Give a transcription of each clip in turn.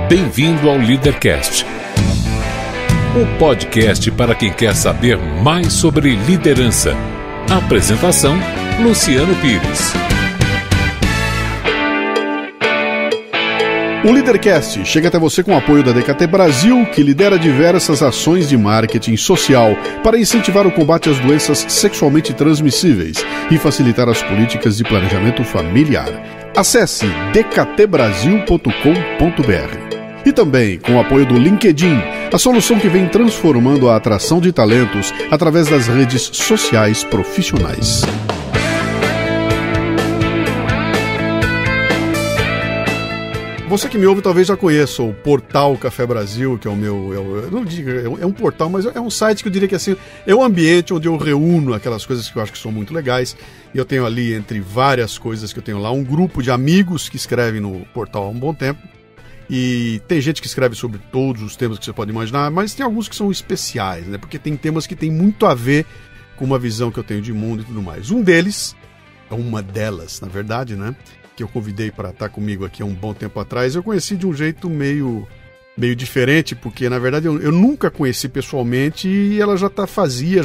Bem-vindo ao Leadercast, o podcast para quem quer saber mais sobre liderança. Apresentação, Luciano Pires. O Leadercast chega até você com o apoio da DKT Brasil, que lidera diversas ações de marketing social para incentivar o combate às doenças sexualmente transmissíveis e facilitar as políticas de planejamento familiar. Acesse dktbrasil.com.br. E também com o apoio do LinkedIn, a solução que vem transformando a atração de talentos através das redes sociais profissionais. Você que me ouve talvez já conheça o Portal Café Brasil, que é o meu... Eu não digo, é um portal, mas é um site que eu diria que assim, é um ambiente onde eu reúno aquelas coisas que eu acho que são muito legais. E eu tenho ali, entre várias coisas que eu tenho lá, um grupo de amigos que escrevem no portal há um bom tempo. E tem gente que escreve sobre todos os temas que você pode imaginar, mas tem alguns que são especiais, né? Porque tem temas que tem muito a ver com uma visão que eu tenho de mundo e tudo mais. Um deles, uma delas, na verdade, né? Que eu convidei para estar comigo aqui há um bom tempo atrás, eu conheci de um jeito meio diferente, porque na verdade eu nunca conheci pessoalmente e ela já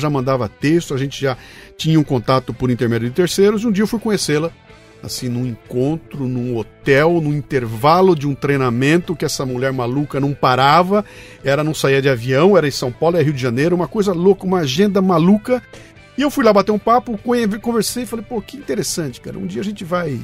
mandava texto, a gente já tinha um contato por intermédio de terceiros, e um dia eu fui conhecê-la, assim, num encontro, num hotel, no intervalo de um treinamento que essa mulher maluca não parava, não saía de avião, era em São Paulo, Rio de Janeiro, uma coisa louca, uma agenda maluca, e eu fui lá bater um papo, conversei e falei, pô, que interessante, cara, um dia a gente vai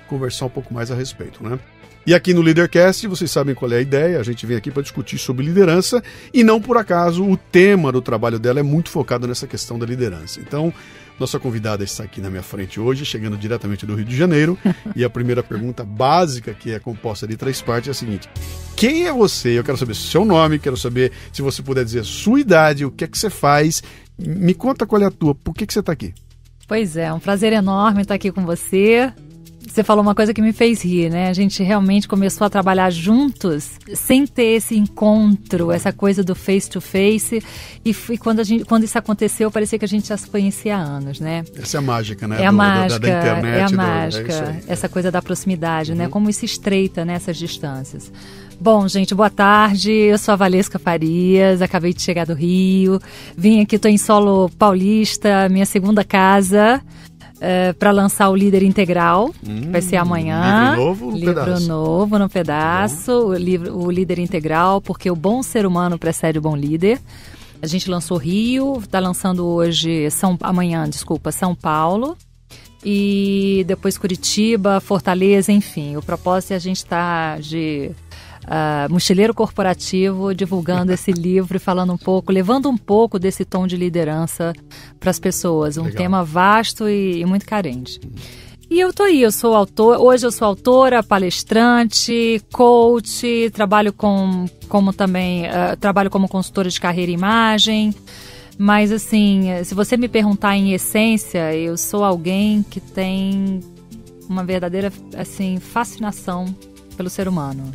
conversar um pouco mais a respeito, né? E aqui no Leadercast, vocês sabem qual é a ideia, a gente vem aqui para discutir sobre liderança e não por acaso o tema do trabalho dela é muito focado nessa questão da liderança. Então, nossa convidada está aqui na minha frente hoje, chegando diretamente do Rio de Janeiro, e a primeira pergunta básica, que é composta de 3 partes, é a seguinte: quem é você? Eu quero saber seu nome, quero saber se você puder dizer a sua idade, o que é que você faz, me conta qual é a tua, por que você está aqui? Pois é, um prazer enorme estar aqui com você. Você falou uma coisa que me fez rir, né? A gente realmente começou a trabalhar juntos sem ter esse encontro, essa coisa do face-to-face. E quando isso aconteceu, parecia que a gente já se conhecia há anos, né? Essa é a mágica, né? É a mágica, da internet. É a mágica, essa coisa da proximidade, né? Como isso estreita nessas distâncias. Bom, gente, boa tarde. Eu sou a Valesca Farias, acabei de chegar do Rio. Vim aqui, estou em solo paulista, minha segunda casa. Para lançar o Líder Integral, que vai ser amanhã. Livro novo no pedaço. O Líder Integral, porque o bom ser humano precede o bom líder. A gente lançou Rio, está lançando hoje, amanhã, São Paulo. E depois Curitiba, Fortaleza, enfim. O propósito é a gente estar de... mochileiro corporativo, divulgando esse livro e falando um pouco, levando um pouco desse tom de liderança para as pessoas. Um tema vasto e muito carente. E eu tô aí, hoje eu sou autora, palestrante, coach, trabalho como consultora de carreira e imagem. Mas assim, se você me perguntar em essência, eu sou alguém que tem uma verdadeira assim, fascinação pelo ser humano.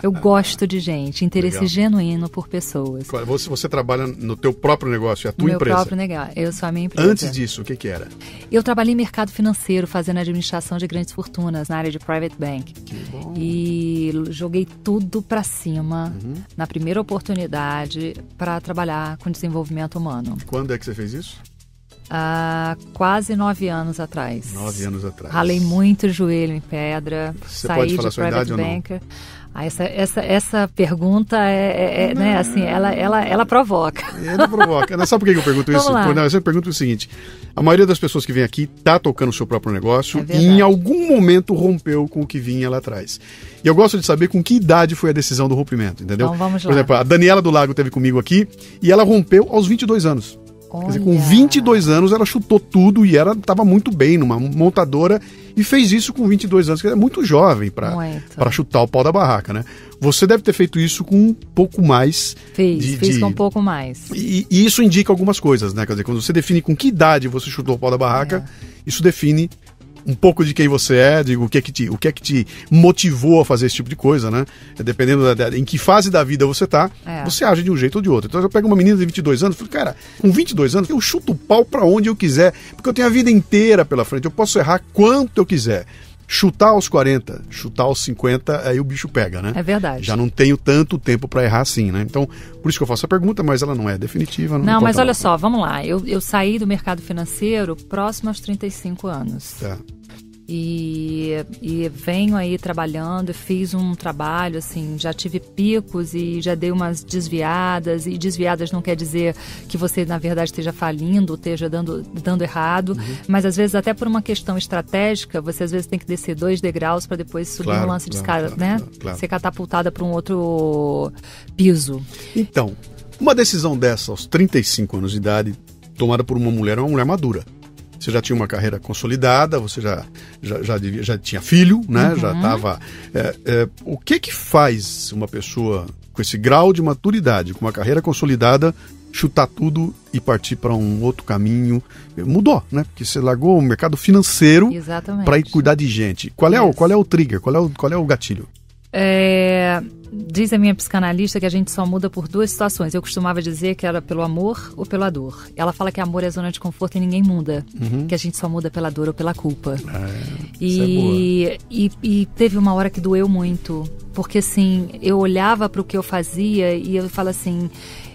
Eu gosto de gente, interesse genuíno por pessoas. Você trabalha no teu próprio negócio, é a tua empresa? Meu próprio negócio, eu sou a minha empresa. Antes disso, o que era? Eu trabalhei em mercado financeiro, fazendo administração de grandes fortunas na área de private bank. Que bom. E joguei tudo pra cima, na primeira oportunidade, para trabalhar com desenvolvimento humano. Quando é que você fez isso? Há quase 9 anos atrás. 9 anos atrás. Ralei muito joelho em pedra. Você saí pode falar de sua idade banker. ou não? Essa pergunta né, assim, ela provoca. Ela provoca. Sabe por que eu pergunto isso? Eu pergunto o seguinte: a maioria das pessoas que vem aqui está tocando o seu próprio negócio e em algum momento rompeu com o que vinha lá atrás. E eu gosto de saber com que idade foi a decisão do rompimento, entendeu? Então vamos lá. Por exemplo, a Daniela do Lago esteve comigo aqui e ela rompeu aos 22 anos. Quer dizer, com 22 anos ela chutou tudo e ela estava muito bem numa montadora e fez isso com 22 anos, que é muito jovem para chutar o pau da barraca, né? Você deve ter feito isso com um pouco mais... Fiz com um pouco mais. E isso indica algumas coisas, né? Quer dizer, quando você define com que idade você chutou o pau da barraca, isso define um pouco de quem você é, o que é que te motivou a fazer esse tipo de coisa, né? Dependendo em que fase da vida você tá, você age de um jeito ou de outro. Então eu pego uma menina de 22 anos e falo, cara, com 22 anos eu chuto o pau pra onde eu quiser, porque eu tenho a vida inteira pela frente, eu posso errar quanto eu quiser. Chutar aos 40, chutar aos 50, aí o bicho pega, né? É verdade. Já não tenho tanto tempo para errar assim, né? Então, por isso que eu faço a pergunta, mas ela não é definitiva. Não, mas olha só, vamos lá. Eu saí do mercado financeiro próximo aos 35 anos. Tá. E venho aí trabalhando, fiz um trabalho, assim, já tive picos e já dei umas desviadas, e desviadas não quer dizer que você, na verdade, esteja falindo, esteja dando errado, mas às vezes até por uma questão estratégica, você às vezes tem que descer 2 degraus para depois subir no lance de escada, né? Claro. Ser catapultada para um outro piso. Então, uma decisão dessa aos 35 anos de idade, tomada por uma mulher, é uma mulher madura. Você já tinha uma carreira consolidada, você já tinha filho, né? Uhum. Já estava... o que faz uma pessoa com esse grau de maturidade, com uma carreira consolidada, chutar tudo e partir para um outro caminho? Mudou, né? Porque você largou o mercado financeiro para ir cuidar de gente. Qual é o trigger? Qual é o gatilho? Diz a minha psicanalista que a gente só muda por 2 situações. Eu costumava dizer que era pelo amor ou pela dor. Ela fala que amor é zona de conforto e ninguém muda. Uhum. Que a gente só muda pela dor ou pela culpa. E teve uma hora que doeu muito. Porque assim, eu olhava para o que eu fazia e eu falo assim...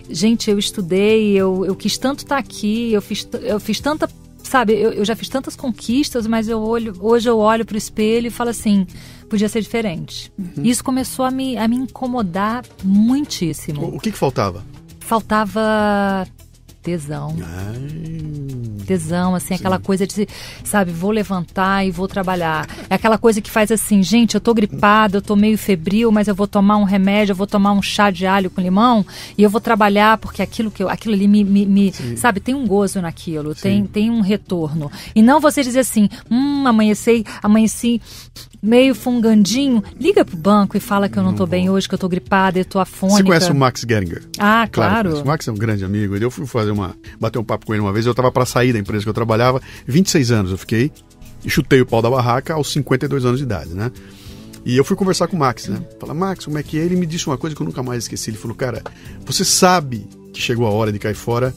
Gente, eu estudei, eu quis tanto estar aqui, eu fiz tanta... Sabe, eu já fiz tantas conquistas, mas hoje eu olho pro espelho e falo assim, podia ser diferente. Uhum. Isso começou a me incomodar muitíssimo. O que faltava? Faltava tesão. Tesão, assim, aquela coisa de, sabe, vou levantar e vou trabalhar. É aquela coisa que faz assim, gente, eu tô gripada, eu tô meio febril, mas eu vou tomar um remédio, eu vou tomar um chá de alho com limão e eu vou trabalhar porque aquilo ali me sabe, tem um gozo naquilo, tem um retorno. E não você dizer assim, amanheci meio fungandinho, liga pro banco e fala que eu não tô bem hoje, que eu tô gripada, eu tô afônica. Você conhece o Max Geringer? Ah, claro. O Max é um grande amigo. Eu fui bater um papo com ele uma vez, eu tava para sair da empresa que eu trabalhava, 26 anos eu fiquei, e chutei o pau da barraca aos 52 anos de idade, né? E eu fui conversar com o Max, né? Falar, Max, como é que é? Ele me disse uma coisa que eu nunca mais esqueci. Ele falou, cara, você sabe que chegou a hora de cair fora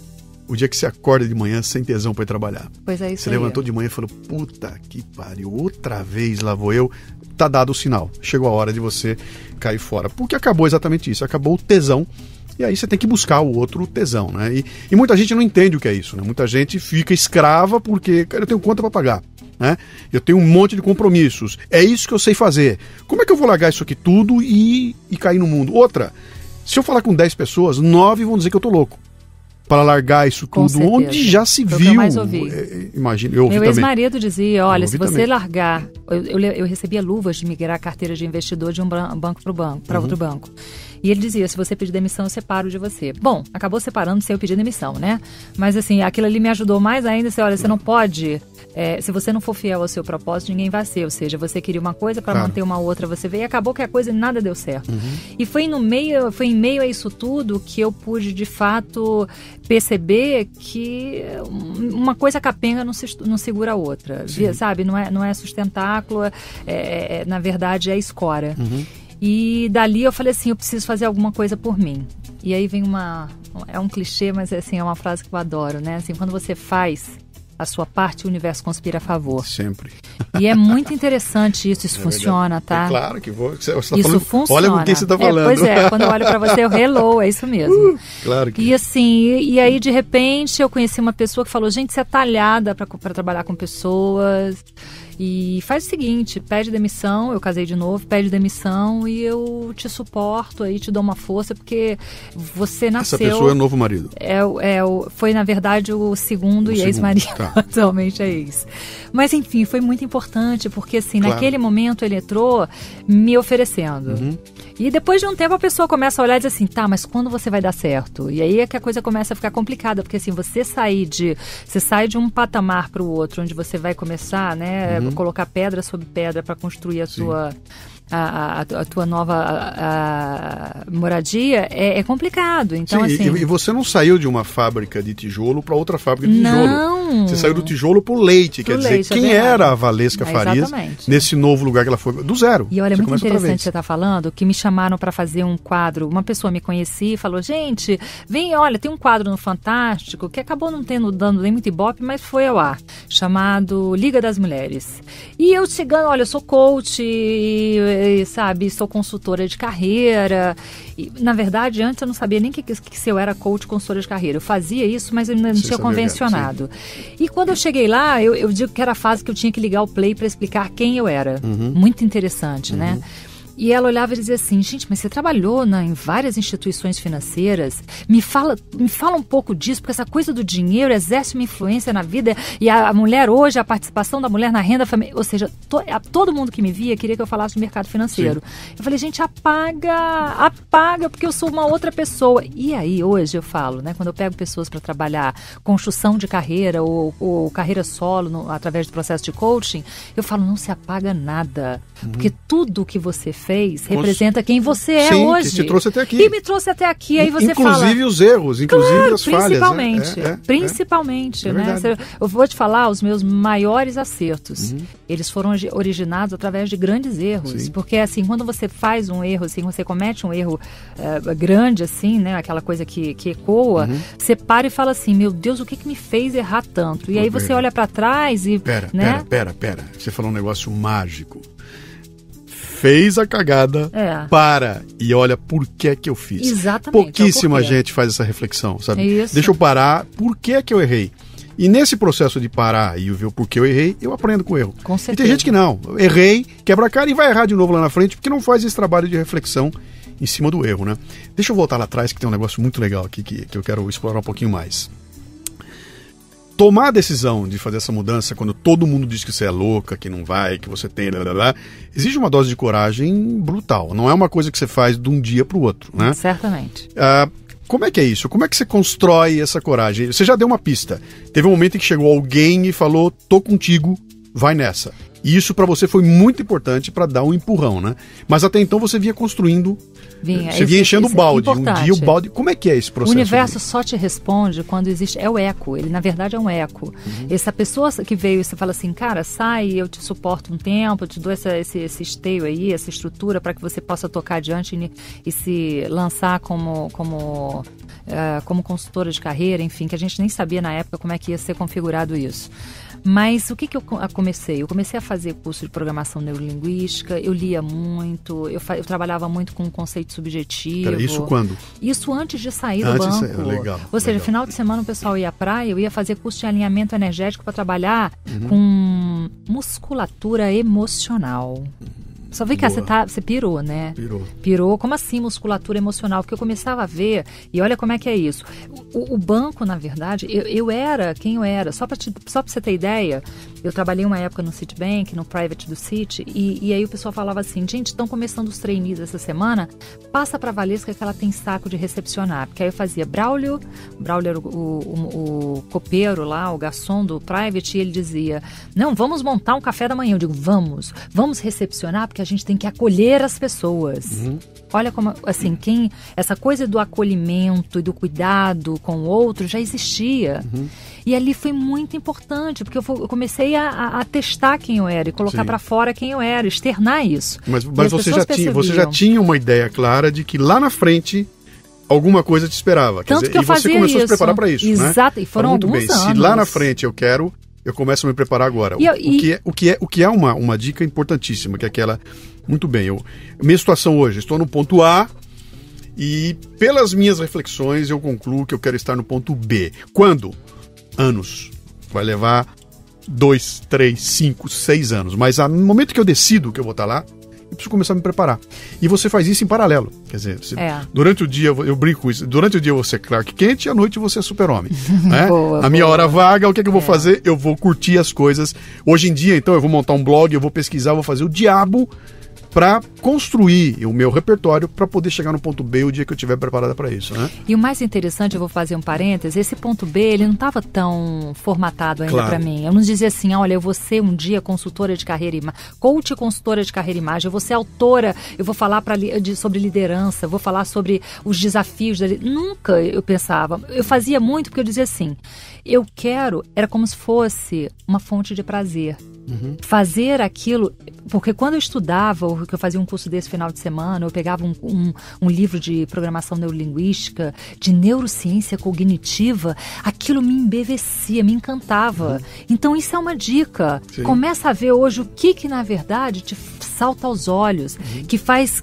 o dia que você acorda de manhã sem tesão para ir trabalhar. Pois é, isso. Você levantou de manhã e falou, puta que pariu, outra vez lá vou eu. Tá dado o sinal. Chegou a hora de você cair fora. Porque acabou exatamente isso. Acabou o tesão. E aí você tem que buscar o outro tesão, né? E muita gente não entende o que é isso, né? Muita gente fica escrava porque, cara, eu tenho conta para pagar, né? Eu tenho um monte de compromissos. É isso que eu sei fazer. Como é que eu vou largar isso aqui tudo e cair no mundo? Outra, se eu falar com 10 pessoas, 9 vão dizer que eu tô louco. Para largar isso tudo, onde já se viu. Eu mais ouvi. Imagina, eu ouvi Meu ex-marido dizia, olha, se você também. largar... Eu recebia luvas de migrar a carteira de investidor de um banco para outro banco. E ele dizia, se você pedir demissão, eu separo de você. Bom, acabou separando sem eu pedir demissão, né? Mas assim, aquilo ali me ajudou mais ainda. Olha, você não pode... se você não for fiel ao seu propósito, ninguém vai ser. Ou seja, você queria uma coisa para manter uma outra, você veio e acabou que a coisa nada deu certo. E foi em meio a isso tudo que eu pude, de fato, perceber que uma coisa capenga não segura a outra. Sabe? Não é sustentáculo, na verdade é escória. E dali eu falei assim, eu preciso fazer alguma coisa por mim. E aí vem é um clichê, mas assim, é uma frase que eu adoro, né? Assim, quando você faz a sua parte, o universo conspira a favor. Sempre. E é muito interessante isso funciona, tá? É claro que você tá isso falando, funciona. Olha com quem você tá falando. Pois é, quando eu olho pra você, eu hello, é isso mesmo. Claro que E assim, e aí de repente eu conheci uma pessoa que falou, gente, você é talhada pra trabalhar com pessoas. E faz o seguinte, pede demissão, eu casei de novo, pede demissão e eu te suporto, aí te dou uma força, porque você nasceu... Essa pessoa é o novo marido. Foi, na verdade, o segundo e ex-marido, atualmente é ex. Mas, enfim, foi muito importante, porque, assim, naquele momento ele entrou me oferecendo. E depois de um tempo a pessoa começa a olhar e diz assim, tá, mas quando você vai dar certo? E aí é que a coisa começa a ficar complicada, porque, assim, você sai de um patamar para o outro, onde você vai começar, né, colocar pedra sobre pedra para construir a a tua nova moradia, é complicado. Então, sim, assim... e você não saiu de uma fábrica de tijolo para outra fábrica de tijolo. Não. Você saiu do tijolo pro leite. Quer dizer, quem era a Valesca Farias nesse novo lugar que ela foi? Do zero. E olha, é muito interessante você estar falando que me chamaram para fazer um quadro. Uma pessoa me conhecia e falou, gente, vem, olha, tem um quadro no Fantástico que acabou não dando nem muito ibope, mas foi ao ar, chamado Liga das Mulheres. E eu chegando, olha, eu sou coach, sabe, sou consultora de carreira. E, na verdade, antes eu não sabia nem que se eu era coach, consultora de carreira. Eu fazia isso, mas eu ainda não tinha convencionado. E quando eu cheguei lá, eu digo que era a fase que eu tinha que ligar o play para explicar quem eu era. Muito interessante, né? E ela olhava e dizia assim, gente, mas você trabalhou em várias instituições financeiras, me fala um pouco disso, porque essa coisa do dinheiro exerce uma influência na vida, e a mulher hoje, a participação da mulher na renda familiar, ou seja, todo mundo que me via queria que eu falasse do mercado financeiro. Sim. Eu falei, gente, apaga, porque eu sou uma outra pessoa. E aí, hoje eu falo, né, quando eu pego pessoas para trabalhar construção de carreira ou carreira solo através do processo de coaching, eu falo, não se apaga nada, porque tudo que você fez representa quem você é hoje. Que te trouxe até aqui. E me trouxe até aqui. Aí você inclusive os erros, inclusive as falhas. Principalmente, né? Eu vou te falar os meus maiores acertos. Eles foram originados através de grandes erros. Sim. Porque, assim, quando você faz um erro, assim, você comete um erro grande, assim, né? Aquela coisa que ecoa, você para e fala assim, meu Deus, o que me fez errar tanto? E aí você olha para trás e... Pera. Você falou um negócio mágico. Fez a cagada, para e olha por que eu fiz. Exatamente. Pouquíssima gente faz essa reflexão, sabe? Isso. Deixa eu parar, por que eu errei? E nesse processo de parar e ver o porquê eu errei, eu aprendo com o erro. Com certeza. E tem gente que não, errei, quebra a cara e vai errar de novo lá na frente, porque não faz esse trabalho de reflexão em cima do erro, né? Deixa eu voltar lá atrás, que tem um negócio muito legal aqui que eu quero explorar um pouquinho mais. Tomar a decisão de fazer essa mudança quando todo mundo diz que você é louca, que não vai, que você tem... exige uma dose de coragem brutal. Não é uma coisa que você faz de um dia para o outro, né? Certamente. Como é que é isso? Como é que você constrói essa coragem? Você já deu uma pista. Teve um momento em que chegou alguém e falou, tô contigo, vai nessa. E isso para você foi muito importante para dar um empurrão, né? Mas até então você vinha construindo, você vinha enchendo o balde. Um dia o balde... Como é que é esse processo? O universo só te responde quando existe... É o eco, ele na verdade é um eco. Essa pessoa que veio e você fala assim, cara, sai, eu te suporto um tempo, eu te dou esse esteio aí, essa estrutura para que você possa tocar adiante e se lançar como consultora de carreira, enfim, que a gente nem sabia na época como é que ia ser configurado isso. Mas o que eu comecei? Eu comecei a fazer curso de programação neurolinguística, eu lia muito, eu trabalhava muito com o conceito subjetivo. Pera, isso quando? Isso antes de sair do banco. Legal. Ou seja, final de semana o pessoal ia à praia, eu ia fazer curso de alinhamento energético para trabalhar com musculatura emocional. Só vê que você pirou, né? Pirou. Como assim musculatura emocional? Porque eu começava a ver, e olha como é que é isso. O banco, na verdade, eu era quem eu era. Só para você ter ideia, eu trabalhei uma época no Citibank, no Private do Citi, e aí o pessoal falava assim, gente, estão começando os trainees essa semana, passa para a Valesca que ela tem saco de recepcionar. Porque aí eu fazia Braulio era o copeiro lá, o garçom do Private, e ele dizia, não, vamos montar um café da manhã. Eu digo, vamos recepcionar, porque a gente tem que acolher as pessoas. Olha como, assim, essa coisa do acolhimento e do cuidado com o outro já existia. E ali foi muito importante, porque eu comecei a testar quem eu era e colocar para fora quem eu era, externar isso. Mas você já tinha uma ideia clara de que lá na frente alguma coisa te esperava. Tanto que eu fazia você começou isso. A se preparar para isso, Exato, né? E foram alguns bem, anos. Se lá na frente eu começo a me preparar agora. O que é uma dica importantíssima, que é aquela... Muito bem, minha situação hoje, estou no ponto A e pelas minhas reflexões eu concluo que eu quero estar no ponto B. Quando? Anos. Vai levar 2, 3, 5, 6 anos. Mas no momento que eu decido que eu vou estar lá, eu preciso começar a me preparar. E você faz isso em paralelo. Quer dizer, durante o dia, eu brinco com isso, durante o dia você é Clark Kent e à noite você é Super-Homem. Né? A minha hora vaga, o que eu vou fazer? Eu vou curtir as coisas. Hoje em dia, então, eu vou montar um blog, eu vou pesquisar, vou fazer o diabo para construir o meu repertório para poder chegar no ponto B o dia que eu estiver preparada para isso, né? E o mais interessante, eu vou fazer um parêntese, esse ponto B, ele não estava tão formatado ainda para mim. Eu não dizia assim, olha, eu vou ser um dia consultora de carreira, coach consultora de carreira e imagem, eu vou ser autora, eu vou falar sobre liderança, eu vou falar sobre os desafios. Nunca eu pensava. Eu fazia muito porque eu dizia assim, eu quero, era como se fosse uma fonte de prazer. Fazer aquilo, porque quando eu estudava, ou que eu fazia um curso desse final de semana, eu pegava um livro de programação neurolinguística, de neurociência cognitiva, aquilo me embevecia, me encantava. Então isso é uma dica. Sim. Começa a ver hoje o que na verdade te salta aos olhos, que faz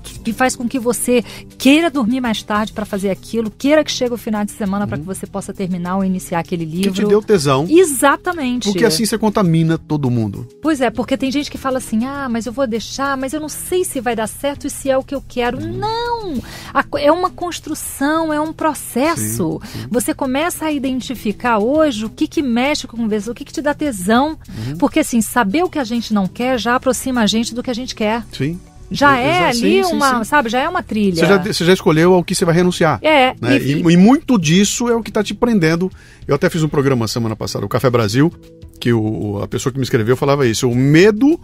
com que você queira dormir mais tarde para fazer aquilo, queira que chegue o final de semana para que você possa terminar ou iniciar aquele livro. Que te deu tesão. Exatamente. Porque assim você contamina todo mundo. Pois é, porque tem gente que fala assim, mas eu vou deixar, mas eu não sei se vai dar certo e se é o que eu quero. Não! É uma construção, é um processo. Sim. Você começa a identificar hoje o que mexe com você, o que te dá tesão. Porque assim, saber o que a gente não quer já aproxima a gente do que a gente quer. Sim. Já é ali uma, sabe, já é uma trilha. Você já escolheu ao que você vai renunciar. É. Né? E muito disso é o que está te prendendo. Eu até fiz um programa semana passada, o Café Brasil, que a pessoa que me escreveu falava isso. O medo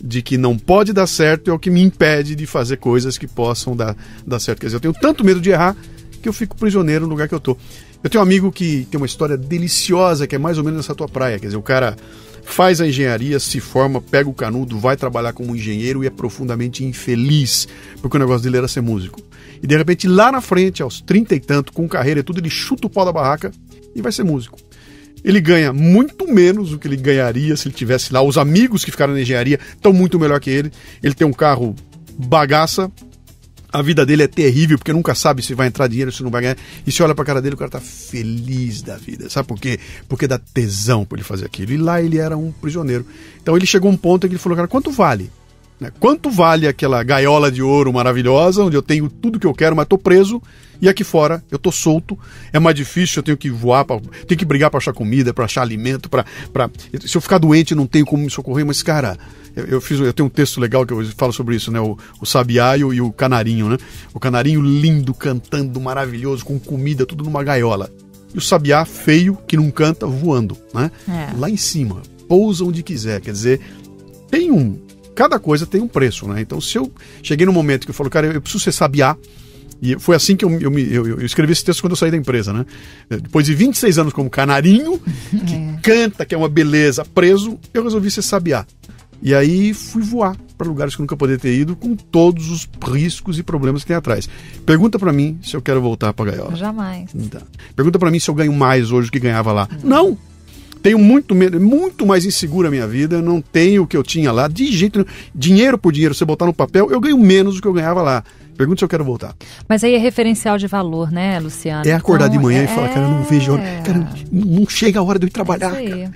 de que não pode dar certo é o que me impede de fazer coisas que possam dar certo. Quer dizer, eu tenho tanto medo de errar que eu fico prisioneiro no lugar que eu tô. Eu tenho um amigo que tem uma história deliciosa, que é mais ou menos nessa tua praia. Quer dizer, o cara faz a engenharia, se forma, pega o canudo, vai trabalhar como engenheiro e é profundamente infeliz, porque o negócio dele era ser músico. E de repente, lá na frente, aos 30 e tanto, com carreira e tudo, ele chuta o pau da barraca e vai ser músico. Ele ganha muito menos do que ele ganharia se ele tivesse lá. Os amigos que ficaram na engenharia estão muito melhor que ele. Ele tem um carro bagaça. A vida dele é terrível, porque nunca sabe se vai entrar dinheiro, se não vai ganhar. E se olha pra cara dele, o cara tá feliz da vida. Sabe por quê? Porque dá tesão pra ele fazer aquilo. E lá ele era um prisioneiro. Então ele chegou a um ponto em que ele falou, cara, quanto vale? Quanto vale aquela gaiola de ouro maravilhosa, onde eu tenho tudo que eu quero, mas tô preso, e aqui fora eu tô solto, é mais difícil, eu tenho que voar, tenho que brigar para achar comida, para achar alimento, se eu ficar doente não tenho como me socorrer, mas cara, eu tenho um texto legal que eu falo sobre isso, né? O sabiá e o canarinho, né? O canarinho lindo, cantando, maravilhoso, com comida, tudo numa gaiola. E o sabiá feio, que não canta, voando, né? Lá em cima, pousa onde quiser, quer dizer, cada coisa tem um preço, né? Então, se eu cheguei num momento que eu falo, cara, eu preciso ser sabiá, e foi assim que eu escrevi esse texto quando eu saí da empresa, né? Depois de 26 anos como canarinho, que canta, que é uma beleza, preso, eu resolvi ser sabiá. E aí fui voar para lugares que eu nunca poderia ter ido, com todos os riscos e problemas que tem atrás. Pergunta para mim se eu quero voltar para a gaiola. Jamais. Então, pergunta para mim se eu ganho mais hoje do que ganhava lá. Não! Tenho muito medo, muito mais insegura a minha vida, não tenho o que eu tinha lá, de jeito nenhum. Dinheiro por dinheiro, se eu botar no papel, eu ganho menos do que eu ganhava lá. Pergunta se eu quero voltar. Mas aí é referencial de valor, né, Luciano? É acordar de manhã e falar, cara, eu não vejo a hora, cara, não chega a hora de eu ir trabalhar, cara.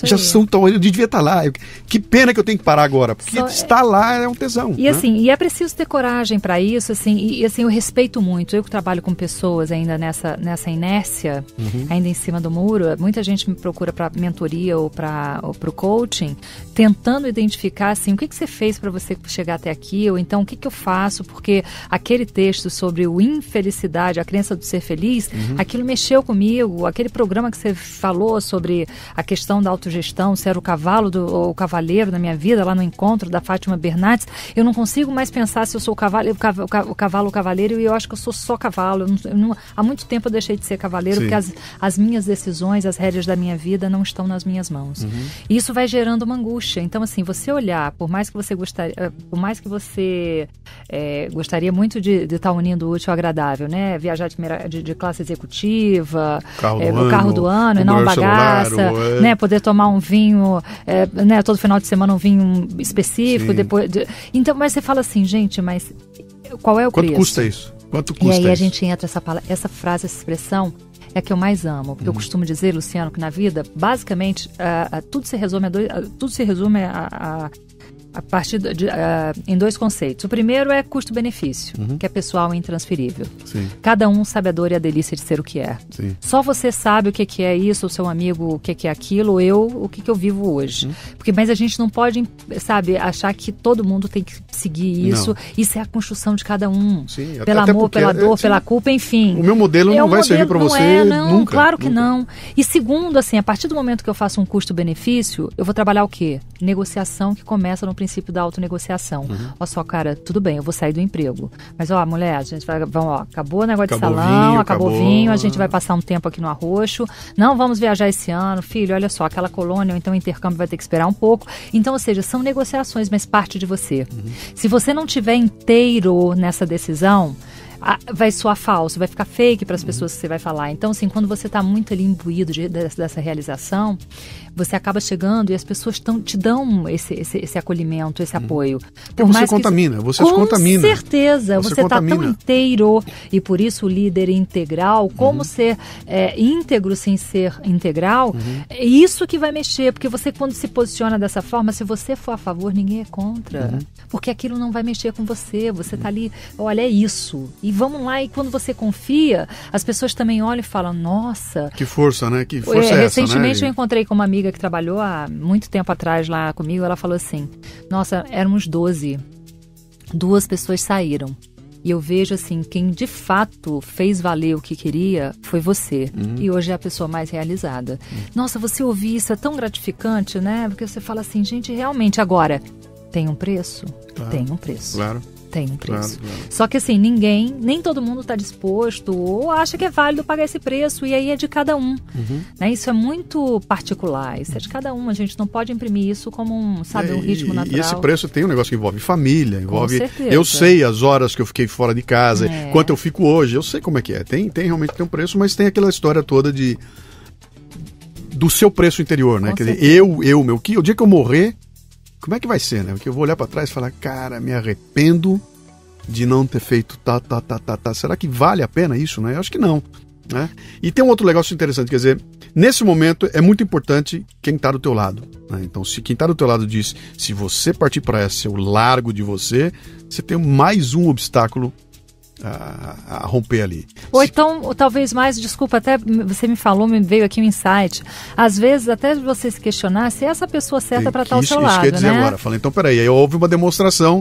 Já são tão, eu devia estar lá. Que pena que eu tenho que parar agora, porque estar lá é um tesão. E assim, e é preciso ter coragem para isso, assim, e assim, eu respeito muito. Eu que trabalho com pessoas ainda nessa inércia, ainda em cima do muro, muita gente me procura para mentoria ou para o coaching, tentando identificar assim, o que você fez para você chegar até aqui, ou então o que eu faço, porque aquele texto sobre o infelicidade, a crença do ser feliz, aquilo mexeu comigo, aquele programa que você falou sobre a questão da autogestão, se era o cavalo ou o cavaleiro da minha vida, lá no encontro da Fátima Bernardes, eu não consigo mais pensar se eu sou o cavalo ou o cavaleiro, e eu acho que eu sou só cavalo. Há muito tempo eu deixei de ser cavaleiro, porque as minhas decisões, as rédeas da minha vida não estão nas minhas mãos. E isso vai gerando uma angústia. Então, assim, você olhar, por mais que você gostaria muito de estar unindo o útil ao agradável, né? Viajar de classe executiva, o carro do ano, e não uma bagaça, né? Poder tomar um vinho, né? Todo final de semana um vinho específico. Então, mas você fala assim, gente, mas qual é o preço? Quanto custa isso? Quanto custa isso? E aí isso? a gente entra essa frase, essa expressão, é a que eu mais amo. Porque eu costumo dizer, Luciano, que na vida, basicamente, tudo se resume a partir em 2 conceitos. O primeiro é custo-benefício, que é pessoal e intransferível. Sim. Cada um sabe a dor e a delícia de ser o que é. Sim. Só você sabe o que é isso, o seu amigo o que é aquilo, o que eu vivo hoje. Mas a gente não pode, sabe, achar que todo mundo tem que seguir isso. Não. Isso é a construção de cada um. Sim, pelo até amor, porque, pela dor, pela culpa, enfim. O meu modelo não vai servir para você nunca. Claro que não. E segundo, assim, a partir do momento que eu faço um custo-benefício, eu vou trabalhar o quê? Negociação, que começa no princípio da autonegociação. Olha só, cara, tudo bem, eu vou sair do emprego. Mas, ó, mulher, a gente vai, acabou o negócio de salão, acabou o vinho, a gente vai passar um tempo aqui no Arroxo. Não vamos viajar esse ano, filho, olha só, aquela colônia ou então o intercâmbio vai ter que esperar um pouco. Então, ou seja, são negociações, mas parte de você. Se você não tiver inteiro nessa decisão, vai soar falso, vai ficar fake para as pessoas que você vai falar. Então, assim, quando você está muito ali imbuído dessa realização, você acaba chegando e as pessoas te dão esse acolhimento, esse apoio. Porque você contamina, você se contamina. Com certeza, você está tão inteiro. E por isso o líder integral, como ser íntegro sem ser integral, é isso que vai mexer. Porque você, quando se posiciona dessa forma, se você for a favor, ninguém é contra. Porque aquilo não vai mexer com você. Você está ali, olha, é isso. E vamos lá, e quando você confia, as pessoas também olham e falam, nossa... Que força, né? Que força é essa, recentemente, né? eu encontrei com uma amiga que trabalhou há muito tempo atrás lá comigo, ela falou assim, nossa, éramos 12, 2 pessoas saíram. E eu vejo assim, quem de fato fez valer o que queria foi você. E hoje é a pessoa mais realizada. Nossa, você ouvir isso é tão gratificante, né? Porque você fala assim, gente, realmente, agora, tem um preço? Claro, tem um preço. Claro. Tem um preço. Claro. Só que assim, nem todo mundo está disposto ou acha que é válido pagar esse preço, e aí é de cada um. Né? Isso é muito particular, isso é de cada um. A gente não pode imprimir isso como um ritmo natural. E esse preço tem um negócio que envolve família, envolve... Com certeza. Eu sei as horas que eu fiquei fora de casa, quanto eu fico hoje, eu sei como é que é. Tem realmente tem um preço, mas tem aquela história toda do seu preço interior, né? Quer dizer, o dia que eu morrer, como é que vai ser, né? Porque eu vou olhar para trás e falar, cara, me arrependo de não ter feito tá. Será que vale a pena isso, né? Eu acho que não, né? E tem um outro negócio interessante, quer dizer, nesse momento é muito importante quem está do teu lado, né? Então, se quem está do teu lado diz, se você partir para essa, eu largo de você, você tem mais um obstáculo a romper ali. Ou então, ou talvez mais, desculpa, até você me falou, me veio aqui um insight. Às vezes, até você se questionar se é essa pessoa certa para estar ao seu lado, isso quer dizer, né? agora, falei, então peraí, aí houve uma demonstração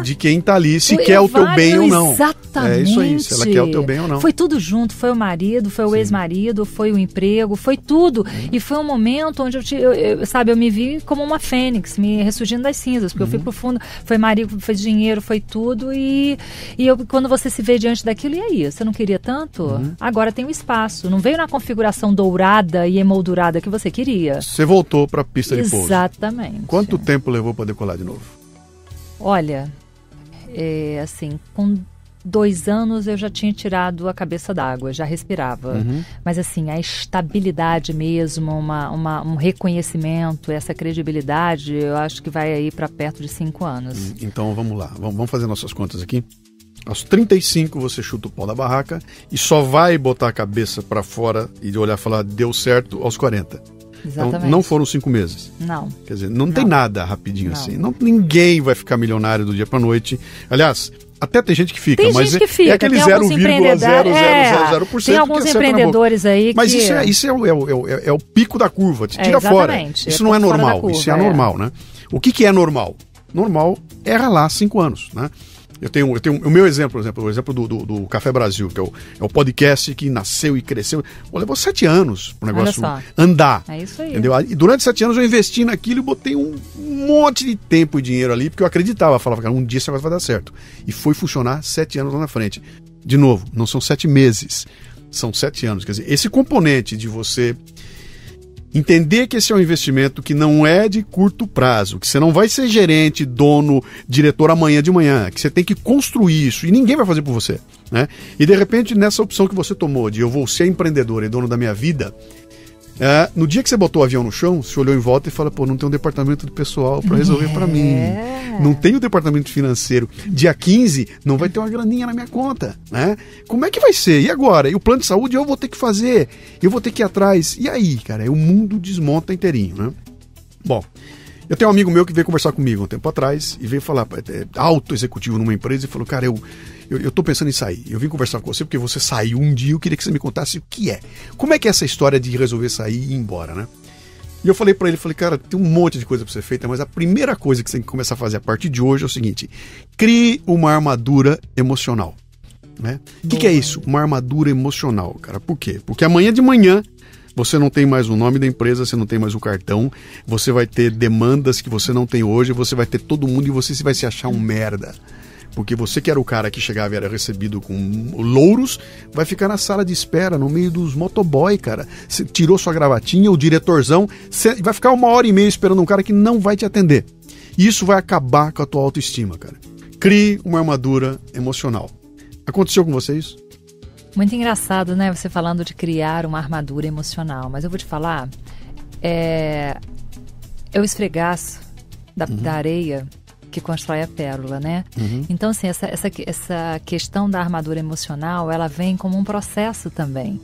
de quem está ali, se quer o teu bem ou não. Exatamente. É isso aí, se ela quer o teu bem ou não. Foi tudo junto, foi o marido, foi o ex-marido, foi o emprego, foi tudo. E foi um momento onde eu me vi como uma fênix, me ressurgindo das cinzas, porque eu fui pro fundo, foi marido, foi dinheiro, foi tudo, e quando você se vê diante daquilo, e aí? Você não queria tanto? Agora tem um espaço. Não veio na configuração dourada e emoldurada que você queria. Você voltou para a pista de pouso. Exatamente. Quanto tempo levou para decolar de novo? Olha, assim, com 2 anos eu já tinha tirado a cabeça d'água, já respirava. Mas assim, a estabilidade mesmo, um reconhecimento, essa credibilidade, eu acho que vai aí para perto de 5 anos. Então vamos lá, vamos fazer nossas contas aqui. Aos 35 você chuta o pau da barraca e só vai botar a cabeça para fora e olhar e falar deu certo aos 40. Exatamente. Então não foram 5 meses. Não. Quer dizer, não tem nada rapidinho assim. Ninguém vai ficar milionário do dia para noite. Aliás, até tem gente que fica, mas é aquele 0,000%. Tem alguns empreendedores aí que... Mas isso é o pico da curva, te tira fora. Isso não é normal, isso é anormal, né? O que é normal? Normal é ralar 5 anos, né? Eu tenho o meu exemplo, o exemplo do Café Brasil, que é o podcast que nasceu e cresceu. Levou 7 anos para o negócio andar. É isso aí. Entendeu? E durante 7 anos eu investi naquilo e botei um monte de tempo e dinheiro ali, porque eu acreditava, falava, cara, um dia esse negócio vai dar certo. E foi funcionar 7 anos lá na frente. De novo, não são 7 meses, são 7 anos. Quer dizer, esse componente de você entender que esse é um investimento que não é de curto prazo, que você não vai ser gerente, dono, diretor amanhã de manhã, que você tem que construir isso e ninguém vai fazer por você, né? E de repente nessa opção que você tomou de eu vou ser empreendedor e dono da minha vida, no dia que você botou o avião no chão, você olhou em volta e fala, pô, não tem um departamento de pessoal para resolver para mim, não tem o departamento financeiro, dia 15 não vai ter uma graninha na minha conta, né? Como é que vai ser? E agora? E o plano de saúde eu vou ter que fazer, eu vou ter que ir atrás, e aí, cara, o mundo desmonta inteirinho, né? Bom, Eu tenho um amigo meu que veio conversar comigo um tempo atrás e veio falar, alto executivo numa empresa, e falou, cara, eu tô pensando em sair. Eu vim conversar com você porque você saiu um dia, eu queria que você me contasse o que é. Como é que é essa história de resolver sair e ir embora, né? E eu falei pra ele, cara, tem um monte de coisa pra ser feita, mas a primeira coisa que você tem que começar a fazer a partir de hoje é o seguinte: crie uma armadura emocional. Né? O que é isso? Uma armadura emocional, cara. Por quê? Porque amanhã de manhã você não tem mais o nome da empresa, você não tem mais o cartão, você vai ter demandas que você não tem hoje, você vai ter todo mundo e você vai se achar um merda. Porque você que era o cara que chegava e era recebido com louros, vai ficar na sala de espera, no meio dos motoboy, cara. Você tirou sua gravatinha, o diretorzão, vai ficar 1h30 esperando um cara que não vai te atender. E isso vai acabar com a tua autoestima, cara. Crie uma armadura emocional. Aconteceu com você isso? Muito engraçado, né? Você falando de criar uma armadura emocional. Mas eu vou te falar, é o esfregaço da areia que constrói a pérola, né? Então, assim, essa questão da armadura emocional, ela vem como um processo também.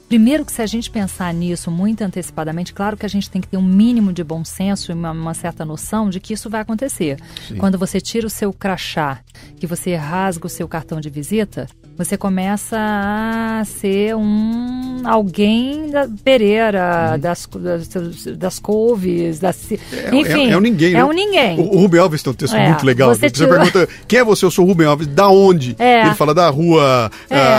Primeiro que se a gente pensar nisso muito antecipadamente, claro que a gente tem que ter um mínimo de bom senso e uma certa noção de que isso vai acontecer. Sim. Quando você tira o seu crachá, que você rasga o seu cartão de visita, você começa a ser alguém da Pereira, das couves, enfim. É um ninguém, né? É um ninguém. O Rubem Alves tem um texto muito legal. Você pergunta, quem é você? Eu sou o Rubem Alves. Da onde? Ele fala da rua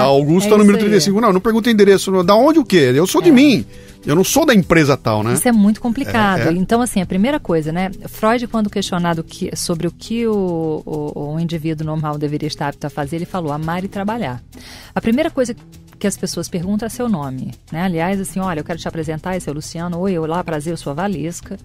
Augusta, número 35. Não pergunta endereço. Da onde o quê? Eu sou de mim. Eu não sou da empresa tal, né? Isso é muito complicado. Então, assim, a primeira coisa, né? Freud, quando questionado sobre o que o indivíduo normal deveria estar apto a fazer, ele falou amar e trabalhar. A primeira coisa que as pessoas perguntam é seu nome, né? Aliás, assim, olha, eu quero te apresentar, esse é o Luciano, oi, olá, prazer, eu sou a Valesca.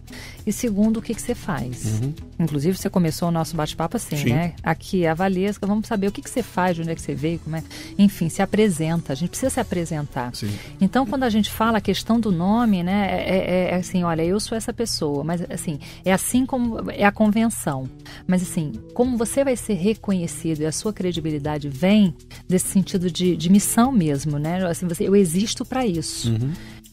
E segundo, o que você faz? Inclusive, você começou o nosso bate-papo assim, Sim. né? Aqui é a Valesca, vamos saber o que você faz, de onde é que você veio, como é... Enfim, se apresenta, a gente precisa se apresentar. Sim. Então, quando a gente fala a questão do nome, né, é assim, olha, eu sou essa pessoa, mas assim, é assim como é a convenção. Mas assim, como você vai ser reconhecido e a sua credibilidade vem desse sentido de missão mesmo. Né? Assim, eu existo para isso.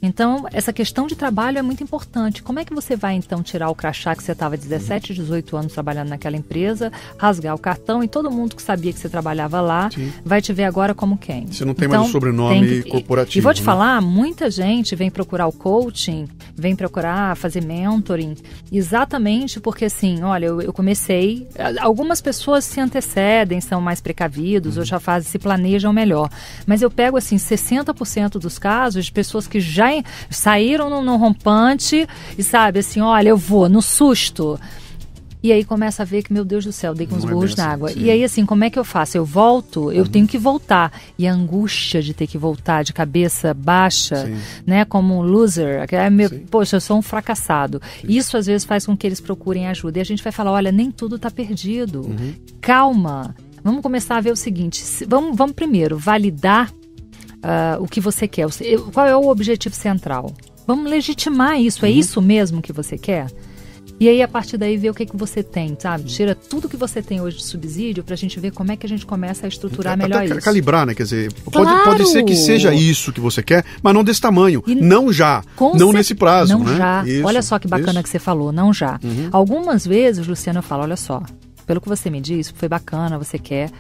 Então, essa questão de trabalho é muito importante. Como é que você vai, então, tirar o crachá que você estava 17, 18 anos trabalhando naquela empresa, rasgar o cartão e todo mundo que sabia que você trabalhava lá Sim. vai te ver agora como quem? Você não tem mais o sobrenome corporativo. E vou te falar, muita gente vem procurar o coaching, vem procurar fazer mentoring, exatamente porque, assim, olha, eu comecei... Algumas pessoas se antecedem, são mais precavidos, ou já se planejam melhor. Mas eu pego, assim, 60% dos casos de pessoas que já saíram no rompante e sabe, assim, olha, eu vou no susto. E aí começa a ver que, meu Deus do céu, dei com os burros na água. E aí, assim, como é que eu faço? Eu volto, eu tenho que voltar. E a angústia de ter que voltar de cabeça baixa, Sim. né, como um loser. Poxa, eu sou um fracassado. Sim. Isso, às vezes, faz com que eles procurem ajuda. E a gente vai falar, olha, nem tudo está perdido. Calma. Vamos começar a ver o seguinte. Vamos primeiro validar o que você quer. Qual é o objetivo central? Vamos legitimar isso. É isso mesmo que você quer? E aí, a partir daí, ver o que você tem, sabe? Tira tudo que você tem hoje de subsídio pra gente ver como é que a gente começa a estruturar melhor isso. Calibrar, né? Quer dizer, pode ser que seja isso que você quer, mas não desse tamanho. Não já. Não nesse prazo, não né? Já. Isso, olha só que bacana que você falou, não já. Algumas vezes, Luciano, eu falo, olha só, pelo que você me disse, foi bacana, você quer...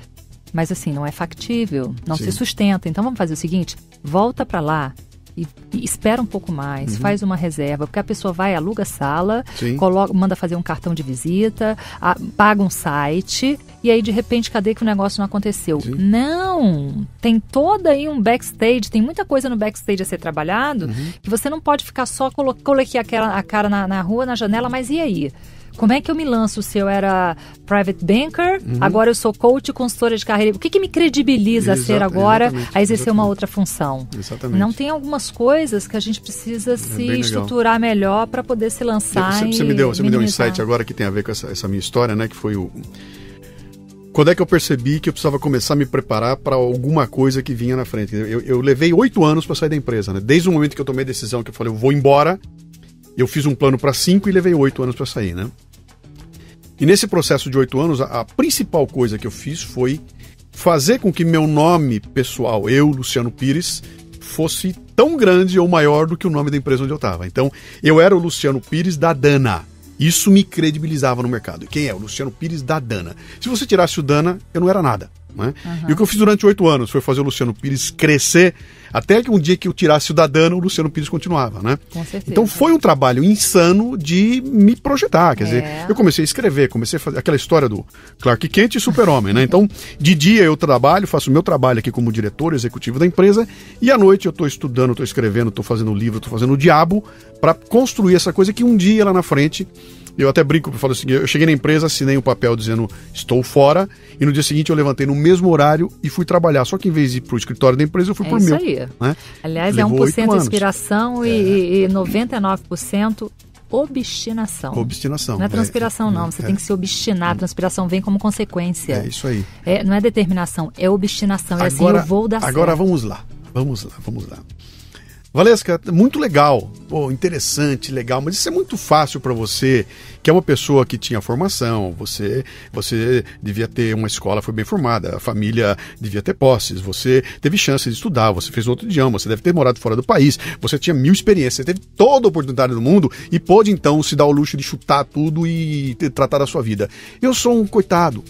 Mas assim, não é factível, não Sim. se sustenta. Então vamos fazer o seguinte, volta para lá e espera um pouco mais, faz uma reserva, porque a pessoa vai, aluga sala, manda fazer um cartão de visita, paga um site, e aí de repente, cadê que o negócio não aconteceu? Sim. Não! Tem todo aí um backstage, tem muita coisa no backstage a ser trabalhado, que você não pode ficar só coloquei a cara na rua, na janela, mas e aí? Como é que eu me lanço se eu era private banker, agora eu sou coach e consultora de carreira? O que me credibiliza a ser agora, a exercer uma outra função? Exatamente. Não tem algumas coisas que a gente precisa se estruturar melhor para poder se lançar Você me deu um insight agora que tem a ver com essa minha história, né? Que foi Quando é que eu percebi que eu precisava começar a me preparar para alguma coisa que vinha na frente? Eu levei 8 anos para sair da empresa, né? Desde o momento que eu tomei a decisão, que eu falei, eu vou embora... Eu fiz um plano para 5 e levei 8 anos para sair, né? E nesse processo de 8 anos, a principal coisa que eu fiz foi fazer com que meu nome pessoal, eu, Luciano Pires, fosse tão grande ou maior do que o nome da empresa onde eu estava. Então, eu era o Luciano Pires da Dana. Isso me credibilizava no mercado. Quem é? O Luciano Pires da Dana. Se você tirasse o Dana, eu não era nada. Né? E o que eu fiz durante 8 anos foi fazer o Luciano Pires crescer, até que um dia que eu tirasse o da Dana, o Luciano Pires continuava, né? Com certeza. Então foi um trabalho insano de me projetar, quer dizer, eu comecei a escrever, comecei a fazer aquela história do Clark Kent e Super-Homem, né? Então, de dia eu trabalho, faço o meu trabalho aqui como diretor executivo da empresa, e à noite eu estou estudando, estou escrevendo, estou fazendo livro, estou fazendo o diabo para construir essa coisa que um dia lá na frente... Eu até brinco, eu falo assim, eu cheguei na empresa, assinei um papel dizendo estou fora, e no dia seguinte eu levantei no mesmo horário e fui trabalhar. Só que em vez de ir para o escritório da empresa, eu fui por meu. Isso aí. Né? Aliás, Levou 1% inspiração e 99% obstinação. Obstinação. Não é transpiração, não. Você tem que se obstinar. A transpiração vem como consequência. É isso aí. Não é determinação, é obstinação. É assim, eu vou dar certo. Agora vamos lá. Valesca, muito legal, interessante, legal, mas isso é muito fácil para você, que é uma pessoa que tinha formação, você devia ter uma escola, foi bem formada, a família devia ter posses, você teve chance de estudar, você fez outro idioma, você deve ter morado fora do país, você tinha 1000 experiências, você teve toda a oportunidade do mundo e pôde então se dar o luxo de chutar tudo e tratar da sua vida. Eu sou um coitado.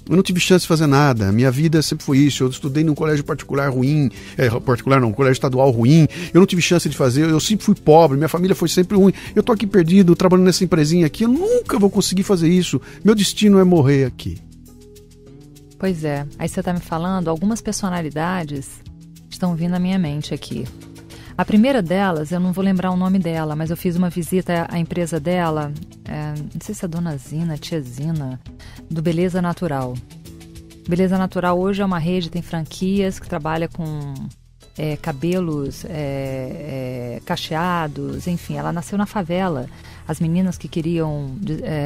Eu não tive chance de fazer nada, minha vida sempre foi isso, eu estudei num colégio particular ruim, colégio estadual ruim, eu não tive chance de fazer, eu sempre fui pobre, minha família foi sempre ruim, eu tô aqui perdido, trabalhando nessa empresinha aqui, eu nunca vou conseguir fazer isso, meu destino é morrer aqui. Pois é, aí você tá me falando, algumas personalidades estão vindo à minha mente aqui. A primeira delas, eu não vou lembrar o nome dela, mas eu fiz uma visita à empresa dela, não sei se é Dona Zina, Tia Zina, do Beleza Natural. Beleza Natural hoje é uma rede, tem franquias que trabalha com cabelos cacheados, enfim, ela nasceu na favela. As meninas que queriam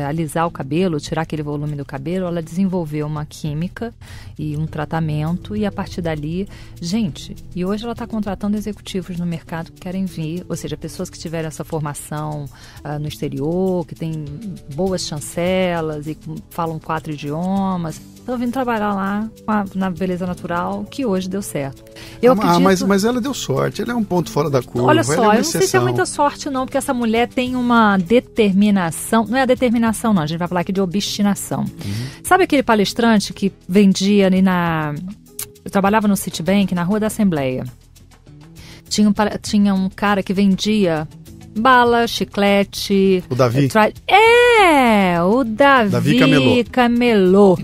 alisar o cabelo, tirar aquele volume do cabelo, ela desenvolveu uma química e um tratamento, e a partir dali, gente, e hoje ela está contratando executivos no mercado que querem vir, ou seja, pessoas que tiveram essa formação no exterior, que têm boas chancelas e falam 4 idiomas, estão vindo trabalhar lá na Beleza Natural, que hoje deu certo. Mas ela deu sorte, ela é um ponto fora da curva. Olha só, eu não sei se é muita sorte não, porque essa mulher tem uma determinação, não é a determinação não, a gente vai falar aqui de obstinação. Sabe aquele palestrante que vendia ali eu trabalhava no Citibank, na Rua da Assembleia. Tinha um cara que vendia bala, chiclete... O Davi. O Davi Camelô.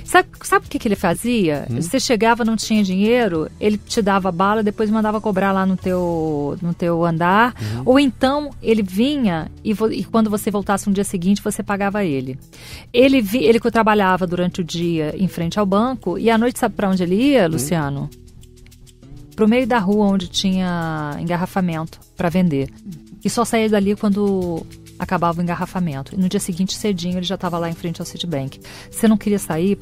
Sabe o que ele fazia? Você chegava, não tinha dinheiro, ele te dava bala, depois mandava cobrar lá no teu andar, ou então ele vinha e quando você voltasse no dia seguinte, você pagava ele. Ele trabalhava durante o dia em frente ao banco, e à noite sabe para onde ele ia, Luciano? Pro meio da rua onde tinha engarrafamento para vender. E só saía dali quando acabava o engarrafamento. E no dia seguinte, cedinho, ele já estava lá em frente ao Citibank. Você não queria sair,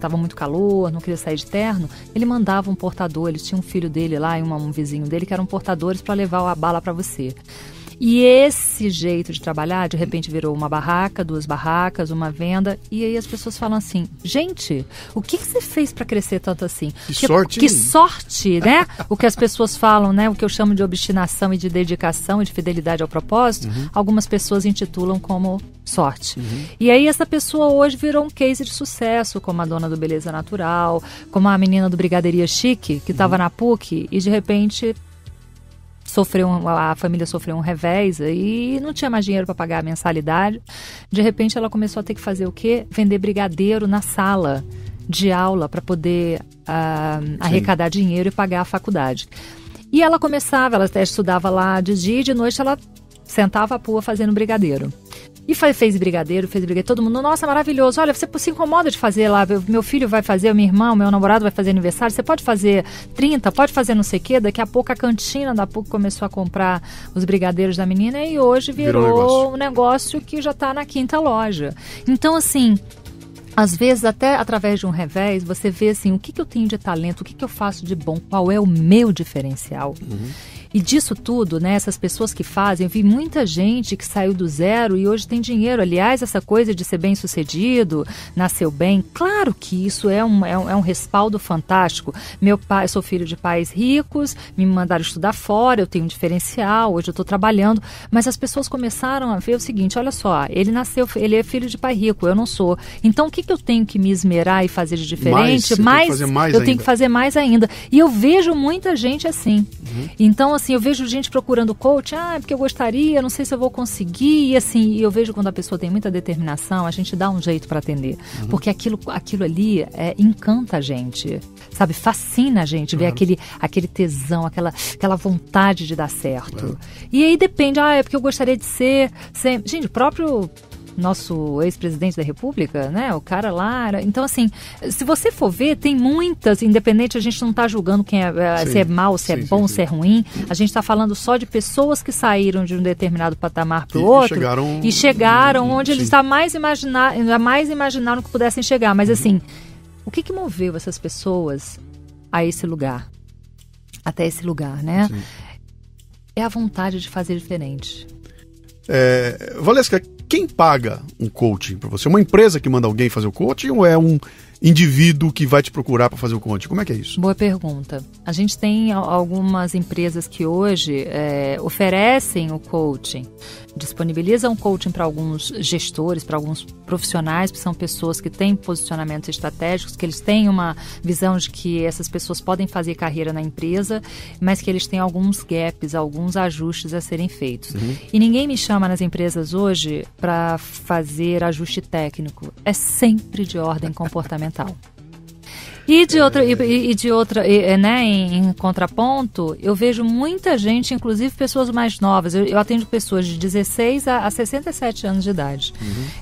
tava muito calor, não queria sair de terno, ele mandava um portador, ele tinha um filho dele lá e um vizinho dele que eram portadores para levar a bala para você. E esse jeito de trabalhar, de repente virou uma barraca, 2 barracas, uma venda, e aí as pessoas falam assim, gente, o que você fez para crescer tanto assim? Que sorte, né? O que as pessoas falam, né? O que eu chamo de obstinação e de dedicação e de fidelidade ao propósito, algumas pessoas intitulam como sorte. E aí essa pessoa hoje virou um case de sucesso, como a dona do Beleza Natural, como a menina do Brigadeiria Chique, que estava na PUC e de repente... a família sofreu um revés e não tinha mais dinheiro para pagar a mensalidade. De repente ela começou a ter que fazer o quê? Vender brigadeiro na sala de aula para poder arrecadar dinheiro e pagar a faculdade. E ela ela até estudava lá de dia e de noite ela sentava a pua fazendo brigadeiro. E fez brigadeiro, todo mundo, nossa, maravilhoso, olha, você se incomoda de fazer lá, meu filho vai fazer, minha irmã, meu namorado vai fazer aniversário, você pode fazer 30, pode fazer não sei o quê, daqui a pouco a cantina da PUC começou a comprar os brigadeiros da menina e hoje virou um negócio que já está na 5ª loja. Então, assim, às vezes, até através de um revés, você vê assim, o que eu tenho de talento, o que eu faço de bom, qual é o meu diferencial. E disso tudo, né, essas pessoas que fazem, eu vi muita gente que saiu do zero e hoje tem dinheiro. Aliás, essa coisa de ser bem-sucedido, nasceu bem, claro que isso é um respaldo fantástico. Meu pai, eu sou filho de pais ricos, me mandaram estudar fora, eu tenho um diferencial, hoje eu estou trabalhando, mas as pessoas começaram a ver o seguinte, olha só, ele é filho de pai rico, eu não sou. Então, o que eu tenho que me esmerar e fazer de diferente? Eu tenho que fazer mais ainda. E eu vejo muita gente assim. Então, assim, eu vejo gente procurando coach, porque eu gostaria, não sei se eu vou conseguir, e assim, eu vejo quando a pessoa tem muita determinação, a gente dá um jeito para atender, porque aquilo ali encanta a gente, sabe, fascina a gente, ver aquele tesão, aquela vontade de dar certo. E aí depende, é porque eu gostaria de ser gente, o próprio nosso ex-presidente da República, né? O cara lá. Então, assim, se você for ver, tem muitas, independente, a gente não está julgando quem se é mal, se é bom, se é ruim. A gente está falando só de pessoas que saíram de um determinado patamar para o outro e chegaram onde eles ainda mais imaginaram que pudessem chegar. Mas, assim, o que moveu essas pessoas a esse lugar? Até esse lugar, né? Sim. É a vontade de fazer diferente. Valesca, quem paga um coaching para você? Uma empresa que manda alguém fazer o coaching ou é um indivíduo que vai te procurar para fazer o coaching? Como é que é isso? Boa pergunta. A gente tem algumas empresas que hoje oferecem o coaching, disponibilizam o coaching para alguns gestores, para alguns profissionais, que são pessoas que têm posicionamentos estratégicos, que eles têm uma visão de que essas pessoas podem fazer carreira na empresa, mas que eles têm alguns gaps, alguns ajustes a serem feitos. E ninguém me chama nas empresas hoje para fazer ajuste técnico. É sempre de ordem comportamental. E em contraponto, eu vejo muita gente, inclusive pessoas mais novas. Eu atendo pessoas de 16 a 67 anos de idade.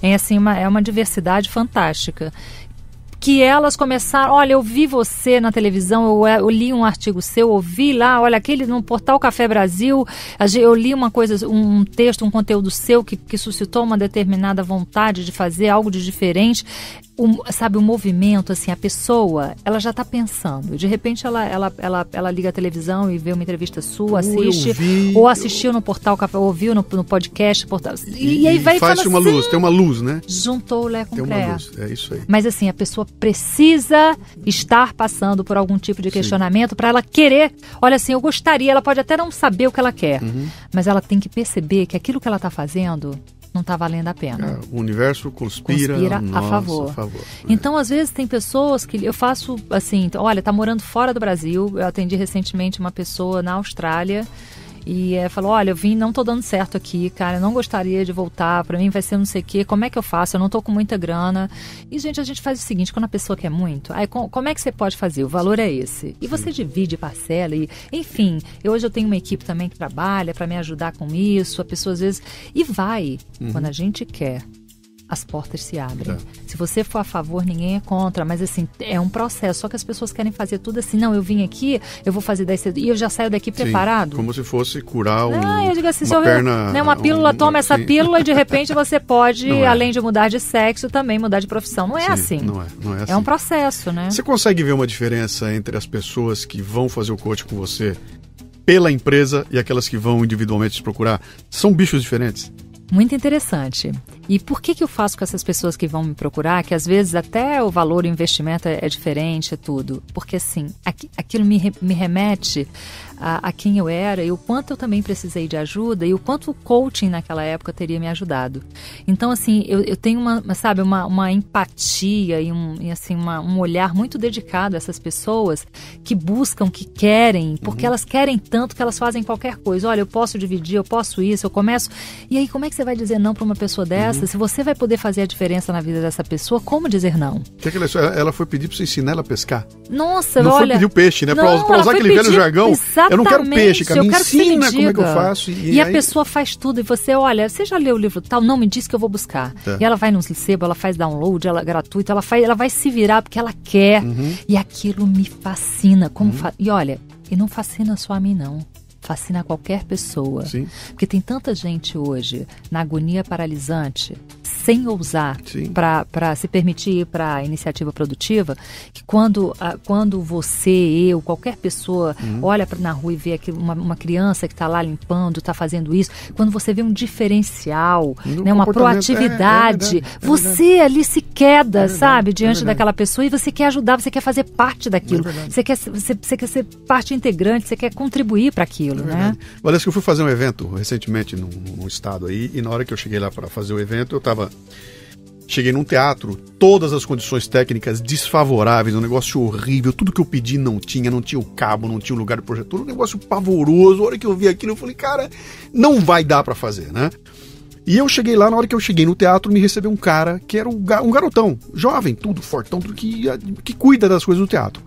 É uma diversidade fantástica. Que elas começaram, olha, eu vi você na televisão, eu li um artigo seu, ouvi lá, olha, aquele no Portal Café Brasil, eu li uma coisa, um texto, um conteúdo seu que suscitou uma determinada vontade de fazer algo de diferente. O movimento, assim, a pessoa, ela já está pensando. De repente, ela liga a televisão e vê uma entrevista sua, assiste, ou assistiu no Portal Café, ouviu no podcast. E aí vai faz uma luz, tem uma luz, né? Juntou o Lé com o Cré. Tem uma luz, é isso aí. Mas, assim, a pessoa precisa estar passando por algum tipo de questionamento para ela querer. Olha, assim, eu gostaria, ela pode até não saber o que ela quer, mas ela tem que perceber que aquilo que ela está fazendo não está valendo a pena. O universo conspira a favor. Então, às vezes, tem pessoas que eu faço assim, olha, tá morando fora do Brasil. Eu atendi recentemente uma pessoa na Austrália e falou, olha, eu vim, não tô dando certo aqui, cara, eu não gostaria de voltar, pra mim vai ser não sei o quê, como é que eu faço? Eu não tô com muita grana. E, gente, a gente faz o seguinte, quando a pessoa quer muito, aí como é que você pode fazer? O valor é esse. E você divide, parcela, e enfim, hoje eu tenho uma equipe também que trabalha pra me ajudar com isso, a pessoa às vezes, e vai, quando a gente quer, as portas se abrem. Se você for a favor, ninguém é contra, mas assim, é um processo, só que as pessoas querem fazer tudo assim, não, eu vim aqui, eu vou fazer 10 e eu já saio daqui preparado. Como se fosse curar eu digo assim, uma pílula, toma essa pílula e de repente você pode, além de mudar de sexo, também mudar de profissão. Não é assim. Não é assim. É um processo, né? Você consegue ver uma diferença entre as pessoas que vão fazer o coaching com você pela empresa e aquelas que vão individualmente te procurar? São bichos diferentes? Muito interessante. E por que eu faço com essas pessoas que vão me procurar, que às vezes até o valor, o investimento é diferente, é tudo? Porque assim, aquilo me remete a quem eu era e o quanto eu também precisei de ajuda e o quanto o coaching naquela época teria me ajudado. Então, assim, eu tenho uma empatia e um olhar muito dedicado a essas pessoas que buscam, que querem, porque elas querem tanto que elas fazem qualquer coisa. Olha, eu posso dividir, eu posso isso, eu começo... E aí, como é que você vai dizer não para uma pessoa dessa? Se você vai poder fazer a diferença na vida dessa pessoa, como dizer não? Ela foi pedir para você ensinar ela a pescar? Nossa, não olha... Não foi pedir o peixe, né? Para usar aquele velho jargão. Eu não quero peixe, cara. Me ensina como é que eu faço. E a pessoa faz tudo. E você, olha, você já leu o livro tal? Não, me diz que eu vou buscar. E ela vai no sebo, ela faz download, ela é gratuito, ela vai se virar porque ela quer. E aquilo me fascina. E olha, e não fascina só a mim, não. Fascina qualquer pessoa. Sim. Porque tem tanta gente hoje na agonia paralisante, sem ousar, para se permitir para a iniciativa produtiva, que quando você, eu, qualquer pessoa olha na rua e vê uma criança que está lá limpando, está fazendo isso, quando você vê um diferencial, né, uma proatividade, você ali se queda, sabe, diante daquela pessoa, e você quer ajudar, você quer fazer parte daquilo, você quer ser parte integrante, você quer contribuir para aquilo, né? Valesca, eu fui fazer um evento recentemente num estado aí, e na hora que eu cheguei lá para fazer o evento, cheguei num teatro, todas as condições técnicas desfavoráveis, um negócio horrível, tudo que eu pedi não tinha o cabo, não tinha o lugar do projetor, um negócio pavoroso. A hora que eu vi aquilo, eu falei, cara, não vai dar para fazer, né? E eu cheguei lá, na hora que eu cheguei no teatro, me recebeu um cara que era um garotão, jovem, tudo fortão, tudo que cuida das coisas do teatro.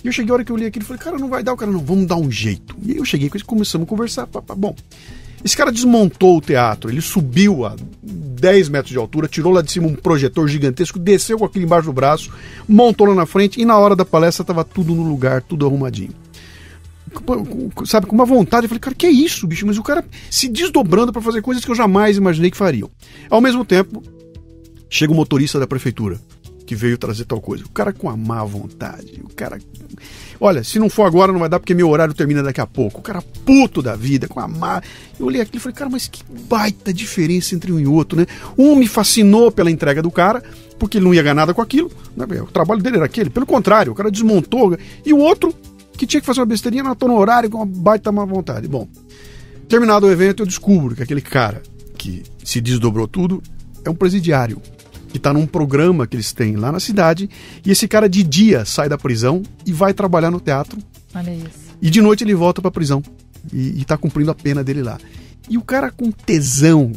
E eu cheguei, a hora que eu li aquilo, falei, cara, não vai dar, o cara, não, vamos dar um jeito. E aí eu cheguei, começamos a conversar, bom, esse cara desmontou o teatro, ele subiu a 10 metros de altura, tirou lá de cima um projetor gigantesco, desceu com aquilo embaixo do braço, montou lá na frente, e na hora da palestra estava tudo no lugar, tudo arrumadinho. Sabe, com uma vontade, eu falei, cara, que é isso, bicho? Mas o cara se desdobrando para fazer coisas que eu jamais imaginei que fariam. Ao mesmo tempo, chega o motorista da prefeitura, que veio trazer tal coisa. O cara com a má vontade, o cara... Olha, se não for agora não vai dar porque meu horário termina daqui a pouco. O cara puto da vida, com a má... Eu olhei aquilo e falei, cara, mas que baita diferença entre um e outro, né? Um me fascinou pela entrega do cara, porque ele não ia ganhar nada com aquilo, né? O trabalho dele era aquele. Pelo contrário, o cara desmontou. E o outro, que tinha que fazer uma besteirinha, matou no horário com uma baita má vontade. Bom, terminado o evento, eu descubro que aquele cara que se desdobrou tudo é um presidiário, que está num programa que eles têm lá na cidade, e esse cara de dia sai da prisão e vai trabalhar no teatro. Olha isso. E de noite ele volta para a prisão e está cumprindo a pena dele lá. E o cara com tesão,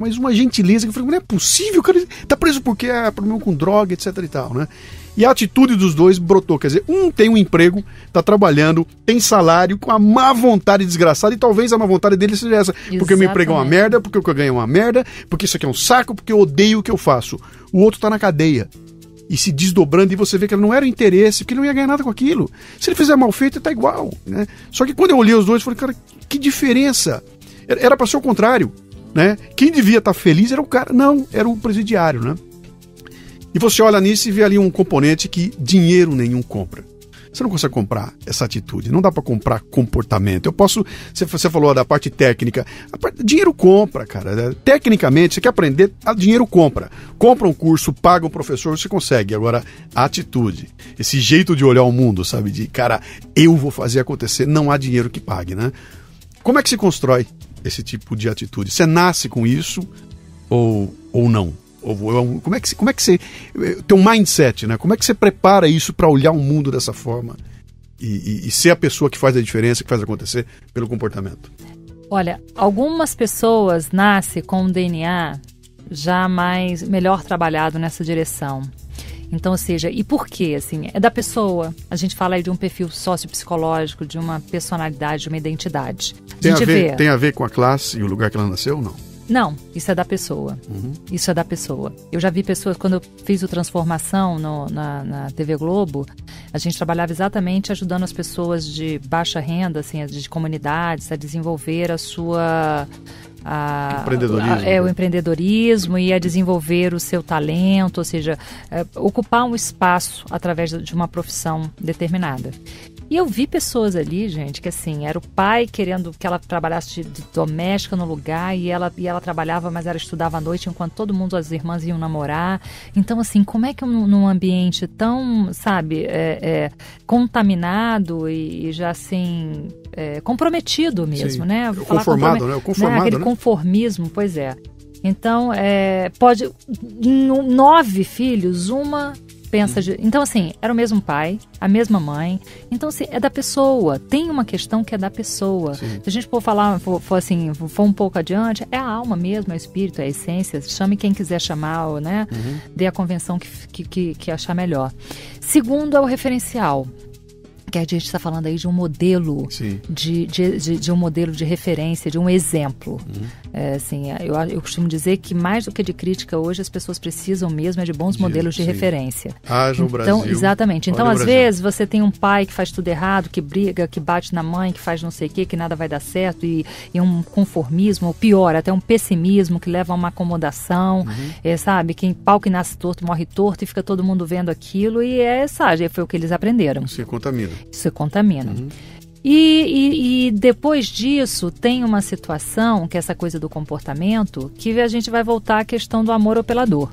mas uma gentileza, que eu falei, não é possível, o cara tá preso porque é problema com droga, etc e tal, né? E a atitude dos dois brotou, quer dizer, um tem um emprego, tá trabalhando, tem salário, com a má vontade desgraçada, e talvez a má vontade dele seja essa, porque o meu emprego é uma merda, porque o que eu ganho é uma merda, porque isso aqui é um saco, porque eu odeio o que eu faço. O outro tá na cadeia, e se desdobrando, e você vê que não era o interesse, porque ele não ia ganhar nada com aquilo. Se ele fizer mal feito, tá igual, né? Só que quando eu olhei os dois, eu falei, cara, que diferença! Era para ser o contrário, né? Quem devia estar feliz era o cara, não, era o presidiário, né? E você olha nisso e vê ali um componente que dinheiro nenhum compra. Você não consegue comprar essa atitude, não dá para comprar comportamento. Eu posso, você falou da parte técnica, dinheiro compra, cara. Tecnicamente, você quer aprender, dinheiro compra. Compra um curso, paga um professor, você consegue. Agora, a atitude, esse jeito de olhar o mundo, sabe? De, cara, eu vou fazer acontecer, não há dinheiro que pague, né? Como é que se constrói esse tipo de atitude? Você nasce com isso ou não? Como é que você tem um mindset, né? Como é que você prepara isso para olhar o mundo dessa forma e ser a pessoa que faz a diferença, que faz acontecer pelo comportamento? Olha, algumas pessoas nascem com um DNA já melhor trabalhado nessa direção. Então, ou seja, e por quê? Assim, é da pessoa. A gente fala aí de um perfil sociopsicológico, de uma personalidade, de uma identidade. Tem a ver com a classe e o lugar que ela nasceu ou não? Não, isso é da pessoa. Isso é da pessoa. Eu já vi pessoas, quando eu fiz o Transformação na TV Globo, a gente trabalhava exatamente ajudando as pessoas de baixa renda, assim, de comunidades, a desenvolver a sua... o empreendedorismo e a desenvolver o seu talento, ou seja, ocupar um espaço através de uma profissão determinada. E eu vi pessoas ali, gente, que assim, era o pai querendo que ela trabalhasse de doméstica no lugar e ela trabalhava, mas ela estudava à noite enquanto todo mundo, as irmãs iam namorar. Então, assim, como é que num ambiente tão, sabe, contaminado e já assim, comprometido mesmo, sim, né? Conformado, né? O conformado, aquele conformismo, pois é. Então, pode... 9 filhos, uma... Então, assim, era o mesmo pai, a mesma mãe. Então, assim, é da pessoa. Tem uma questão que é da pessoa. Sim. Se a gente for falar, for um pouco adiante, é a alma mesmo, é o espírito, é a essência. Chame quem quiser chamar, né? Dê a convenção que achar melhor. Segundo é o referencial. que a gente está falando aí de um modelo, de um modelo de referência, de um exemplo. Assim, eu costumo dizer que mais do que de crítica hoje as pessoas precisam mesmo de bons modelos de referência. Haja o Brasil. Exatamente. Então, às vezes, você tem um pai que faz tudo errado, que briga, que bate na mãe, que faz não sei o quê, que nada vai dar certo, e um conformismo, ou pior, até um pessimismo que leva a uma acomodação, sabe? Quem pau que nasce torto, morre torto, e fica todo mundo vendo aquilo, e foi o que eles aprenderam. Isso contamina. Isso contamina. E depois disso, tem uma situação, que é essa coisa do comportamento, que a gente vai voltar à questão do amor ou pela dor.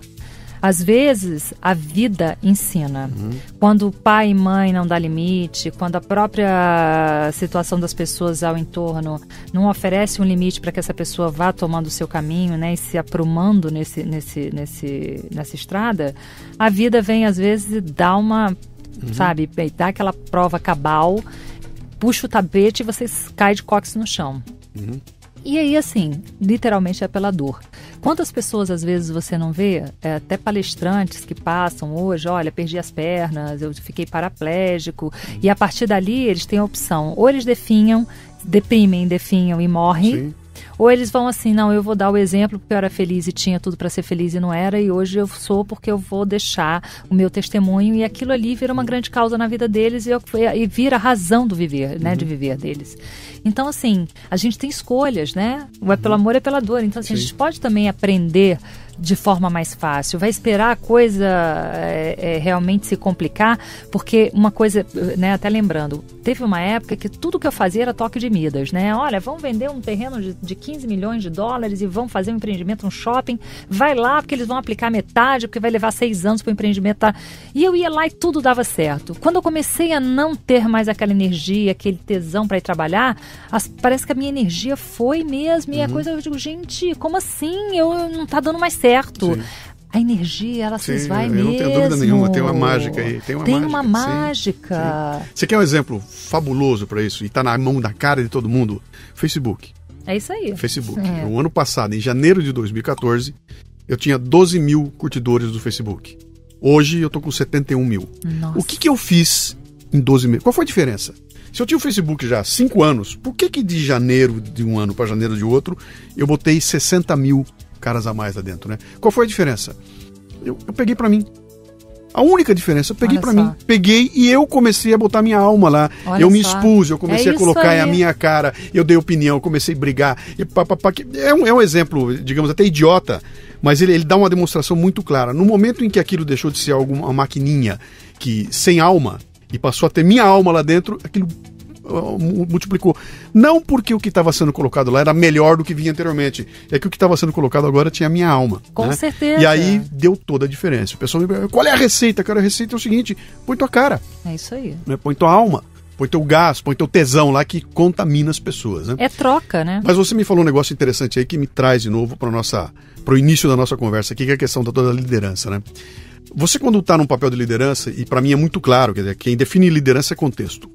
Às vezes, a vida ensina. Quando o pai e mãe não dá limite, quando a própria situação das pessoas ao entorno não oferece um limite para que essa pessoa vá tomando o seu caminho, né, e se aprumando nessa estrada, a vida vem, às vezes, e dá uma, sabe, dá aquela prova cabal, puxa o tapete e você cai de cóccix no chão. E aí, assim, literalmente é pela dor. Quantas pessoas, às vezes, você não vê, até palestrantes que passam hoje, olha, perdi as pernas, eu fiquei paraplégico, e a partir dali eles têm a opção, ou eles deprimem e morrem, ou eles vão assim, não, eu vou dar o exemplo porque eu era feliz e tinha tudo para ser feliz e não era, e hoje eu sou porque eu vou deixar o meu testemunho, e aquilo ali vira uma grande causa na vida deles e vira a razão do viver, né, de viver deles. Então, assim, a gente tem escolhas, né? O é pelo amor, é pela dor. Então, assim, a gente pode também aprender de forma mais fácil. Vai esperar a coisa realmente se complicar, porque uma coisa, né, até lembrando, teve uma época que tudo que eu fazia era toque de Midas, né? Olha, vamos vender um terreno de 15 milhões de dólares e vão fazer um empreendimento, um shopping. Vai lá, porque eles vão aplicar metade, porque vai levar 6 anos para o empreendimento. Tá? E eu ia lá e tudo dava certo. Quando eu comecei a não ter mais aquela energia, aquele tesão para ir trabalhar, parece que a minha energia foi mesmo. E a coisa, eu digo, gente, como assim? Eu não tá dando mais certo. A energia, ela se esvai mesmo. Eu não tenho dúvida nenhuma, tem uma mágica aí. Tem uma mágica. Sim. Você quer um exemplo fabuloso para isso? E tá na mão da cara de todo mundo? Facebook. É isso aí. Facebook. O ano passado, em janeiro de 2014, eu tinha 12 mil curtidores do Facebook. Hoje eu tô com 71 mil. Nossa. O que eu fiz em 12 meses? Qual foi a diferença? Se eu tinha o Facebook já há 5 anos, por que de janeiro de um ano para janeiro de outro, eu botei 60 mil caras a mais lá dentro, né? Qual foi a diferença? Eu peguei pra mim. A única diferença, eu peguei pra mim. Peguei e eu comecei a botar minha alma lá. Eu me expus, eu comecei a colocar a minha cara, eu dei opinião, eu comecei a brigar. É um exemplo, digamos, até idiota, mas ele dá uma demonstração muito clara. No momento em que aquilo deixou de ser uma maquininha sem alma e passou a ter minha alma lá dentro, aquilo multiplicou. Não porque o que estava sendo colocado lá era melhor do que vinha anteriormente, é que o que estava sendo colocado agora tinha a minha alma. Com certeza. E aí deu toda a diferença. O pessoal me pergunta, qual é a receita? Cara, a receita é o seguinte, põe tua cara. É isso aí. Né? Põe tua alma, põe teu gás, põe teu tesão lá que contamina as pessoas. Né? É troca, né? Mas você me falou um negócio interessante aí que me traz de novo para o início da nossa conversa aqui, que é a questão da toda a liderança, né? Você, quando está num papel de liderança, e para mim é muito claro, quer dizer, quem define liderança é contexto.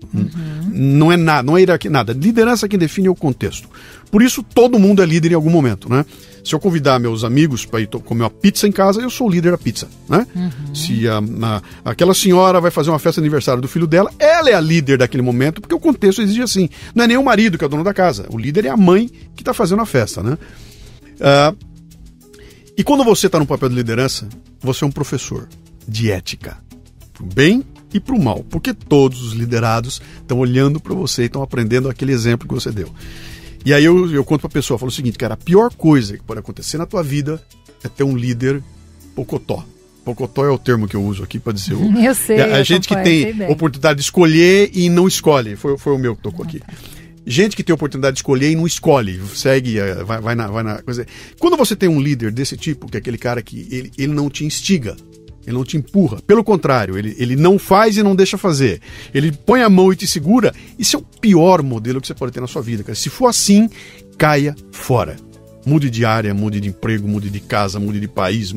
Não é nada, não é nada. Liderança quem define é o contexto. Por isso, todo mundo é líder em algum momento, né? Se eu convidar meus amigos para ir comer uma pizza em casa, eu sou o líder da pizza, né? Se aquela senhora vai fazer uma festa de aniversário do filho dela, ela é a líder daquele momento, porque o contexto exige assim. Não é nem o marido que é o dono da casa. O líder é a mãe que está fazendo a festa, né? E quando você está no papel de liderança, você é um professor de ética, pro bem e pro mal, porque todos os liderados estão olhando para você e estão aprendendo aquele exemplo que você deu. E aí eu conto para a pessoa, falo o seguinte, cara, a pior coisa que pode acontecer na tua vida é ter um líder pocotó. Pocotó é o termo que eu uso aqui para dizer. Eu sei. A gente que tem oportunidade de escolher e não escolhe, foi o meu que tocou aqui. Gente que tem a oportunidade de escolher e não escolhe, segue, vai na coisa. Quando você tem um líder desse tipo, que é aquele cara que ele não te instiga, ele não te empurra, pelo contrário, ele não faz e não deixa fazer, ele põe a mão e te segura, isso é o pior modelo que você pode ter na sua vida, cara. Se for assim, caia fora. Mude de área, mude de emprego, mude de casa, mude de país,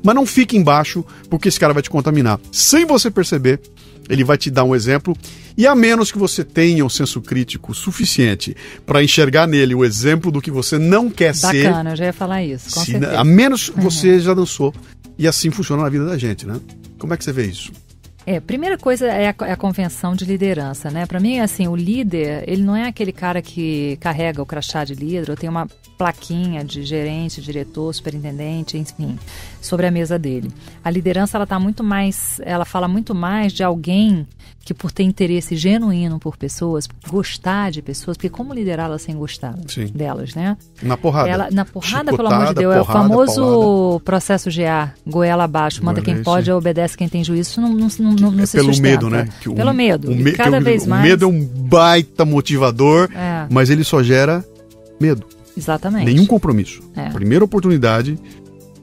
mas não fique embaixo, porque esse cara vai te contaminar. Sem você perceber, ele vai te dar um exemplo, e a menos que você tenha um senso crítico suficiente para enxergar nele o exemplo do que você não quer ser. Bacana, eu já ia falar isso, com certeza. A menos você já dançou. E assim funciona na vida da gente, né? Como é que você vê isso? Primeira coisa é a convenção de liderança, né? Para mim, assim, o líder, ele não é aquele cara que carrega o crachá de líder, ou tem uma plaquinha de gerente, diretor, superintendente, enfim, sobre a mesa dele. A liderança, ela fala muito mais de alguém que, por ter interesse genuíno por pessoas, gostar de pessoas, porque como liderá-las sem gostar delas, né? Na porrada. Na porrada, pelo amor de Deus, é o famoso processo GA, goela abaixo, manda quem pode, obedece quem tem juízo, isso não se pelo sustenta. Medo, né? Pelo medo. Cada vez mais. O medo é um baita motivador, mas ele só gera medo. Exatamente. Nenhum compromisso. Primeira oportunidade,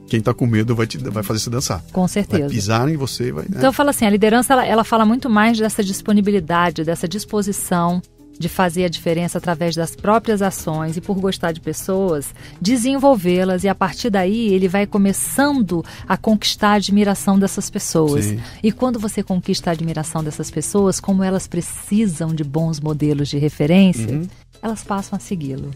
quem está com medo vai fazer você dançar. Com certeza. Vai pisar em você. Então eu falo assim, a liderança ela fala muito mais dessa disponibilidade, dessa disposição de fazer a diferença através das próprias ações e, por gostar de pessoas, desenvolvê-las, e a partir daí ele vai começando a conquistar a admiração dessas pessoas. Sim. E quando você conquista a admiração dessas pessoas, como elas precisam de bons modelos de referência, elas passam a segui-lo.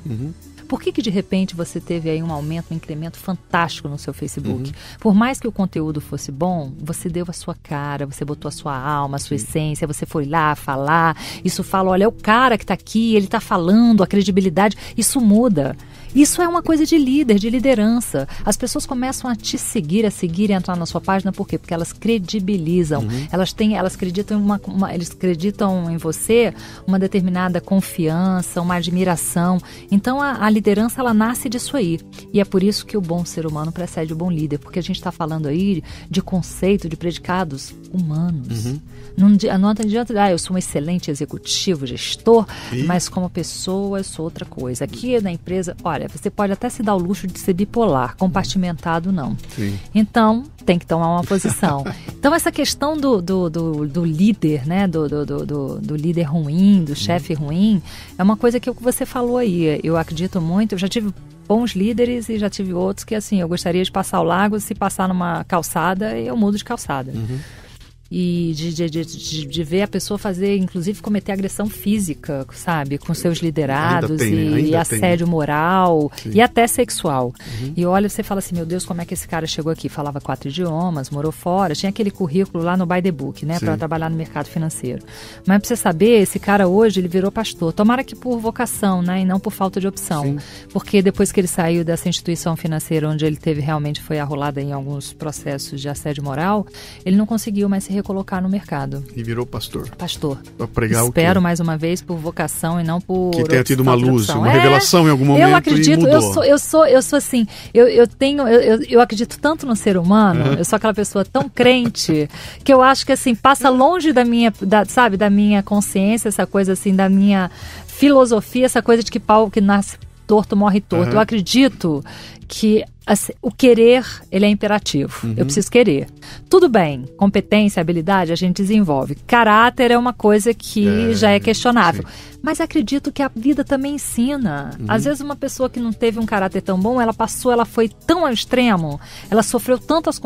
Por que de repente você teve aí um aumento, um incremento fantástico no seu Facebook? Por mais que o conteúdo fosse bom, você deu a sua cara, você botou a sua alma, a sua essência, você foi lá falar, isso fala, olha, é o cara que está aqui, ele está falando, a credibilidade, isso muda. Isso é uma coisa de líder, de liderança. As pessoas começam a te seguir, a entrar na sua página, por quê? Porque elas credibilizam. Elas eles acreditam em você uma determinada confiança, uma admiração. Então a liderança, ela nasce disso aí. E é por isso que o bom ser humano precede o bom líder, porque a gente está falando aí de conceito, de predicados humanos. Não adianta, eu sou um excelente executivo, gestor, mas como pessoa eu sou outra coisa. Aqui na empresa, olha, você pode até se dar o luxo de ser bipolar, compartimentado não. Então, tem que tomar uma posição. Então, essa questão do líder, né, do líder ruim, do chefe ruim, é uma coisa que você falou aí. Eu acredito muito, eu já tive bons líderes e já tive outros que, assim, eu gostaria de passar o lago, se passar numa calçada, eu mudo de calçada. E de ver a pessoa fazer, inclusive cometer agressão física, sabe? Com seus liderados e assédio moral e até sexual. E olha, você fala assim, meu Deus, como é que esse cara chegou aqui? Falava 4 idiomas, morou fora, tinha aquele currículo lá no By the Book, né? Para trabalhar no mercado financeiro. Mas pra você saber, esse cara hoje, ele virou pastor. Tomara que por vocação, né? E não por falta de opção. Porque depois que ele saiu dessa instituição financeira, onde ele foi arrolado em alguns processos de assédio moral, ele não conseguiu mais se recolocar no mercado. E virou pastor. Pra pregar Espero, mais uma vez, por vocação e não por... Que tenha tido uma luz, uma revelação em algum momento. Eu acredito, eu sou assim, eu acredito tanto no ser humano, eu sou aquela pessoa tão crente, que eu acho que assim, passa longe da minha consciência, essa coisa assim, da minha filosofia, essa coisa de que pau que nasce torto morre torto. Eu acredito que assim, o querer, ele é imperativo. Eu preciso querer. Tudo bem, competência, habilidade, a gente desenvolve. Caráter é uma coisa que já é questionável. Mas acredito que a vida também ensina. Às vezes uma pessoa que não teve um caráter tão bom, ela foi tão ao extremo, ela sofreu tanto as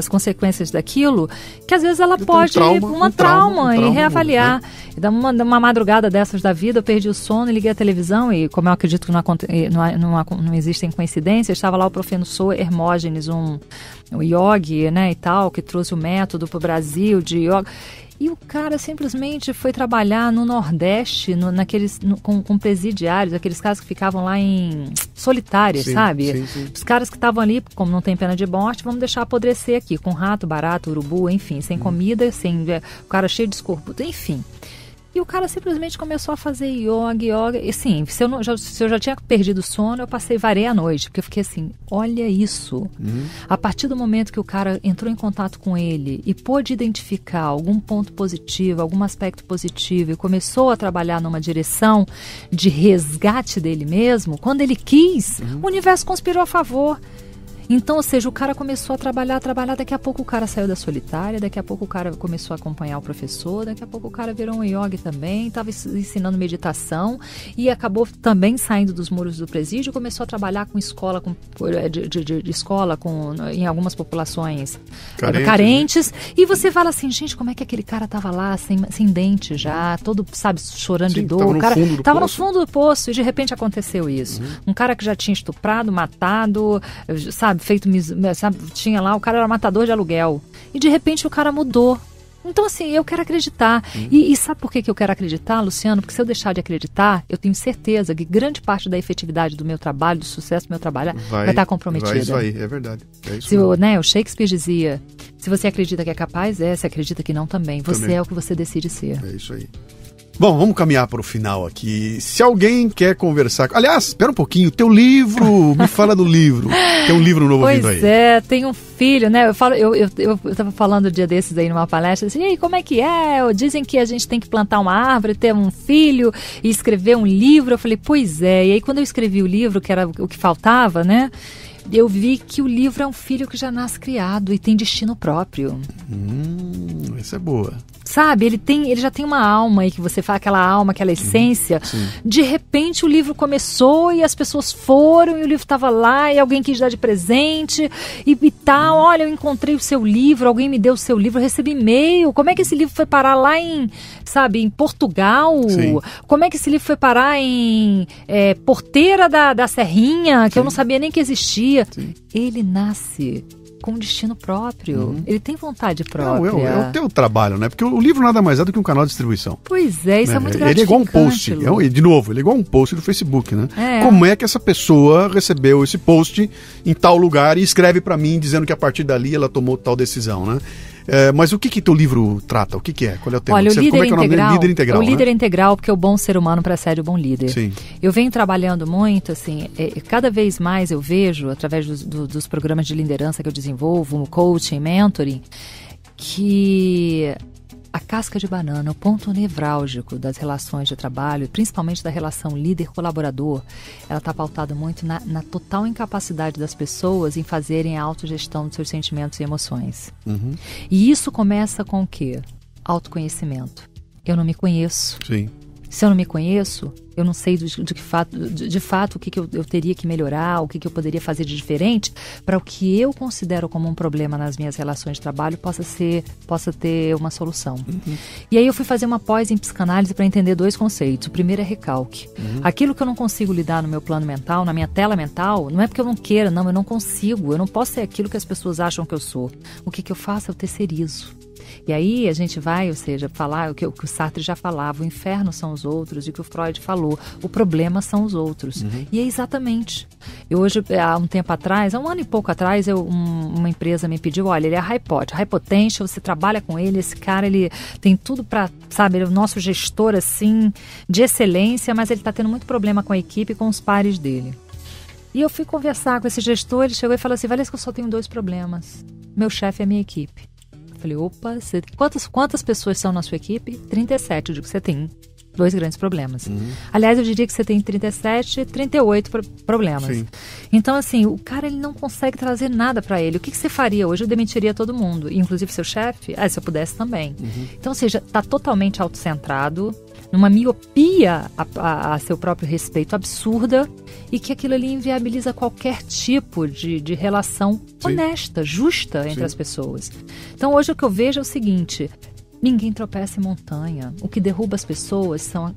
consequências daquilo, que às vezes ela pode ir para um trauma e reavaliar. Uma madrugada dessas da vida, eu perdi o sono e liguei a televisão, e como eu acredito que não existem coincidências, estava lá o professor Hermógenes, um yogi, né, e tal, que trouxe o método para o Brasil de yoga. E o cara simplesmente foi trabalhar no Nordeste, com presidiários, aqueles caras que ficavam lá em solitárias, sabe? Sim. Os caras que estavam ali, como não tem pena de morte, vamos deixar apodrecer aqui, com rato, barato, urubu, enfim, sem comida, o cara cheio de escorbuto, enfim. E o cara simplesmente começou a fazer yoga. E sim, se eu já tinha perdido o sono, eu varei a noite. Porque eu fiquei assim, olha isso. A partir do momento que o cara entrou em contato com ele e pôde identificar algum ponto positivo, algum aspecto positivo, e começou a trabalhar numa direção de resgate dele mesmo, quando ele quis, o universo conspirou a favor. Então, ou seja, o cara começou a trabalhar, daqui a pouco o cara saiu da solitária, daqui a pouco o cara começou a acompanhar o professor, daqui a pouco o cara virou um yogi também, estava ensinando meditação e acabou também saindo dos muros do presídio, começou a trabalhar com escola, em algumas populações carentes. E você fala assim, gente, como é que aquele cara estava lá sem dente já, todo, sabe, chorando de dor. O cara estava no fundo do poço e de repente aconteceu isso. Um cara que já tinha estuprado, matado, sabe, tinha lá, o cara era matador de aluguel. E de repente o cara mudou. Então, assim, eu quero acreditar. E sabe por que eu quero acreditar, Luciano? Porque se eu deixar de acreditar, eu tenho certeza que grande parte da efetividade do meu trabalho, do sucesso do meu trabalho, vai estar comprometida. Vai isso aí, é verdade. É isso o Shakespeare dizia, se você acredita que é capaz, se acredita que não também. Você é o que você decide ser. É isso aí. Bom, vamos caminhar para o final aqui. Se alguém quer conversar... Aliás, espera um pouquinho, teu livro, me fala do livro. Tem um livro novo vindo aí. Pois é, tem um filho, né? Eu tava falando um dia desses aí numa palestra, assim, e aí, como é que é? Dizem que a gente tem que plantar uma árvore, ter um filho e escrever um livro. Eu falei, pois é. E aí, quando eu escrevi o livro, que era o que faltava, né? Eu vi que o livro é um filho que já nasce criado e tem destino próprio. Essa é boa. Sabe, ele já tem uma alma aí, que você fala, aquela alma, aquela essência. De repente o livro começou e as pessoas foram e o livro estava lá e alguém quis dar de presente e tal. Olha, eu encontrei o seu livro, alguém me deu o seu livro, eu recebi e-mail. Como é que esse livro foi parar lá em Portugal? Sim. Como é que esse livro foi parar em Porteira da Serrinha, que eu não sabia nem que existia? Sim. Ele nasce com um destino próprio. Ele tem vontade própria. É o teu trabalho, né? Porque o livro nada mais é do que um canal de distribuição. Pois é, isso é muito gratificante. Ele é igual um post. De novo, ele é igual um post do Facebook, né? Como é que essa pessoa recebeu esse post em tal lugar e escreve para mim dizendo que a partir dali ela tomou tal decisão, né? Mas o que teu livro trata? O que é? Qual é o tema? Olha, Líder Integral. O Líder né? Integral, porque o bom ser humano precede o bom líder. Sim. Eu venho trabalhando muito, assim, cada vez mais eu vejo, através dos programas de liderança que eu desenvolvo, coaching, mentoring, que a casca de banana, o ponto nevrálgico das relações de trabalho, principalmente da relação líder-colaborador, ela está pautada muito na total incapacidade das pessoas em fazerem a autogestão dos seus sentimentos e emoções. E isso começa com o quê? Autoconhecimento. Eu não me conheço. Sim. Se eu não me conheço, eu não sei de fato o que eu teria que melhorar, o que eu poderia fazer de diferente para o que eu considero como um problema nas minhas relações de trabalho possa ter uma solução. E aí eu fui fazer uma pós em psicanálise para entender dois conceitos. O primeiro é recalque. Aquilo que eu não consigo lidar no meu plano mental, na minha tela mental, não é porque eu não queira, não, eu não consigo. Eu não posso ser aquilo que as pessoas acham que eu sou. O que eu faço? Eu terceirizo. E aí a gente vai, ou seja, falar o que o Sartre já falava, o inferno são os outros, e o que o Freud falou, o problema são os outros. E é exatamente. Eu hoje, há um tempo atrás, há um ano e pouco atrás, uma empresa me pediu, olha, ele é high potential, você trabalha com ele, esse cara, ele tem tudo para, sabe, ele é o nosso gestor, assim, de excelência, mas ele está tendo muito problema com a equipe e com os pares dele. E eu fui conversar com esse gestor, ele chegou e falou assim, Valesca, eu só tenho 2 problemas. Meu chefe é a minha equipe. Falei, opa, quantas pessoas são na sua equipe? 37, eu digo que você tem 2 grandes problemas. Aliás, eu diria que você tem 37, 38 problemas. Sim. Então, assim, o cara ele não consegue trazer nada para ele. O que você faria hoje? Eu demitiria todo mundo, inclusive seu chefe? Se eu pudesse também. Então, ou seja, está totalmente autocentrado, numa miopia a seu próprio respeito absurda, e que aquilo ali inviabiliza qualquer tipo de relação honesta, justa entre as pessoas. Então hoje o que eu vejo é o seguinte, ninguém tropeça em montanha. O que derruba as pessoas são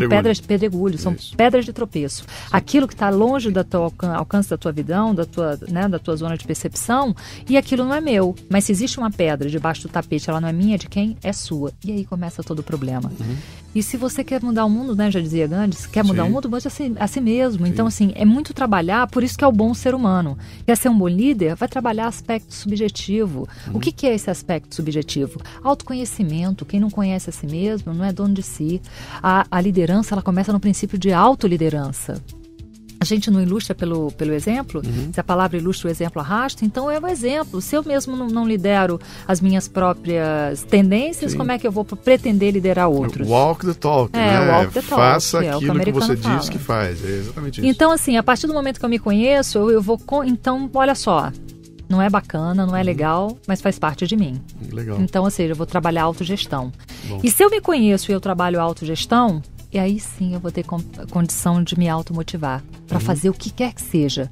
pedras de pedregulho, são pedras de tropeço. Aquilo que está longe do teu alcance da tua visão, da tua zona de percepção, e aquilo não é meu. Mas se existe uma pedra debaixo do tapete, ela não é minha, de quem? É sua. E aí começa todo o problema. E se você quer mudar o mundo, né, já dizia Gandhi, quer mudar o mundo, mude a si mesmo. Então, assim, é muito trabalhar, por isso que é o bom ser humano. Quer ser um bom líder? Vai trabalhar aspecto subjetivo. O que é esse aspecto subjetivo? Autoconhecimento. Quem não conhece a si mesmo não é dono de si. A liderança, ela começa no princípio de autoliderança. A gente não ilustra pelo exemplo, se a palavra ilustra, o exemplo arrasta, então é o exemplo. Se eu mesmo não lidero as minhas próprias tendências, como é que eu vou pretender liderar outros? Walk the talk, né? Walk the talk, faça aquilo que você diz que faz, é exatamente isso. Então, assim, a partir do momento que eu me conheço, eu vou... Então, olha só, não é bacana, não é legal, mas faz parte de mim. Legal. Então, ou seja, eu vou trabalhar autogestão. E se eu me conheço e eu trabalho autogestão, e aí sim eu vou ter condição de me automotivar para fazer o que quer que seja.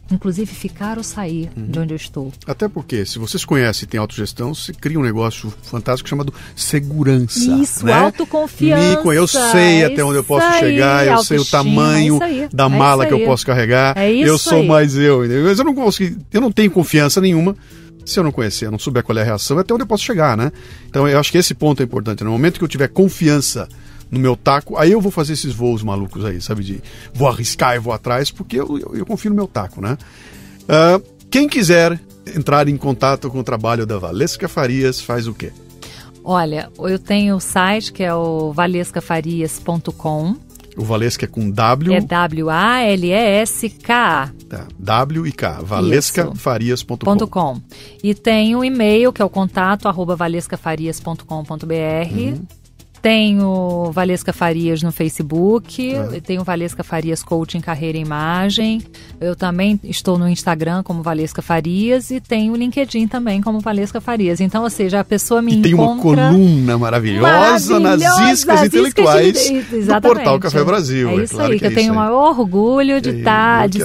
Inclusive ficar ou sair de onde eu estou. Até porque, se você se conhece e tem autogestão, você cria um negócio fantástico chamado segurança. Isso, né? autoconfiança. Eu sei até onde eu posso chegar, eu sei o tamanho da mala que eu posso carregar. Eu sou mais eu. Mas eu não tenho confiança nenhuma Se eu não conhecer, não souber qual é a reação, é até onde eu posso chegar, né? Então eu acho que esse ponto é importante. No momento que eu tiver confiança no meu taco, aí eu vou fazer esses voos malucos aí, sabe? Vou arriscar e vou atrás, porque eu confio no meu taco, né? Quem quiser entrar em contato com o trabalho da Valesca Farias, faz o quê? Olha, eu tenho o site que é o valescafarias.com. O Valesca é com W. É WALESKA. Tá, W e K, valescafarias.com. E tem o e-mail que é o contato@valescafarias.com.br. Tenho Valesca Farias no Facebook, tenho Valesca Farias Coaching Carreira e Imagem, eu também estou no Instagram como Valesca Farias e tenho o LinkedIn também como Valesca Farias. Então, ou seja, a pessoa me encontra... tem uma coluna maravilhosa nas iscas intelectuais do Portal Café Brasil. É isso aí, que eu tenho o maior orgulho de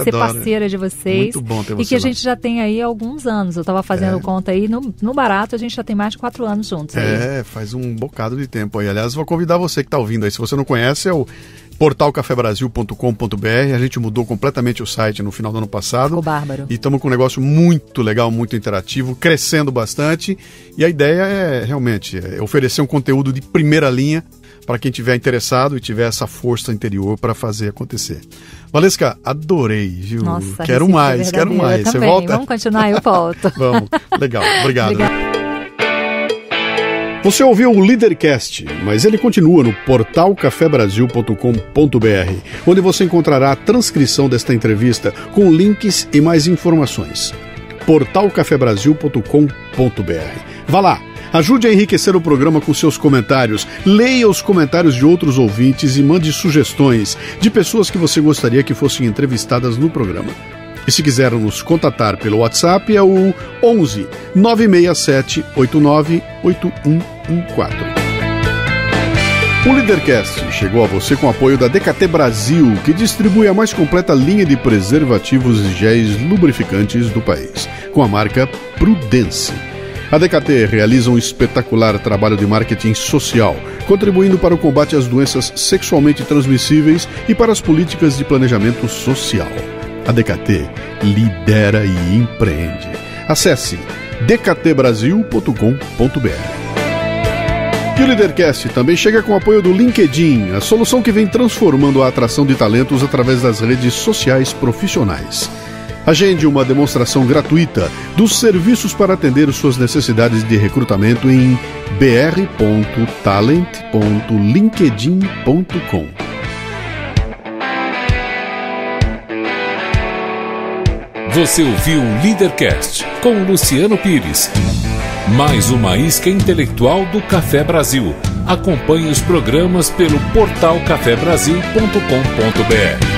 ser parceira de vocês. Muito bom ter você e que a gente já tem aí há alguns anos. Eu estava fazendo conta aí, no barato a gente já tem mais de 4 anos juntos. Faz um bocado de tempo aí. Aliás, vou convidar você que está ouvindo aí. Se você não conhece, é o portalcafebrasil.com.br. A gente mudou completamente o site no final do ano passado. Ficou bárbaro. E estamos com um negócio muito legal, muito interativo, crescendo bastante. E a ideia é realmente oferecer um conteúdo de primeira linha para quem estiver interessado e tiver essa força interior para fazer acontecer. Valesca, adorei, viu? Nossa, quero mais. Você volta? Vamos continuar, eu volto. Vamos, legal, obrigado. Você ouviu o Leadercast, mas ele continua no portalcafebrasil.com.br, onde você encontrará a transcrição desta entrevista com links e mais informações. portalcafebrasil.com.br. Vá lá, ajude a enriquecer o programa com seus comentários, leia os comentários de outros ouvintes e mande sugestões de pessoas que você gostaria que fossem entrevistadas no programa. E se quiser nos contatar pelo WhatsApp é o 11 967 89 8114. O Leadercast chegou a você com o apoio da DKT Brasil, que distribui a mais completa linha de preservativos e géis lubrificantes do país, com a marca Prudence. A DKT realiza um espetacular trabalho de marketing social, contribuindo para o combate às doenças sexualmente transmissíveis e para as políticas de planejamento social. A DKT lidera e empreende. Acesse dktbrasil.com.br. E o Leadercast também chega com o apoio do LinkedIn, a solução que vem transformando a atração de talentos através das redes sociais profissionais. Agende uma demonstração gratuita dos serviços para atender suas necessidades de recrutamento em br.talent.linkedin.com. Você ouviu o Leadercast com Luciano Pires. Mais uma isca intelectual do Café Brasil. Acompanhe os programas pelo portalcafebrasil.com.br.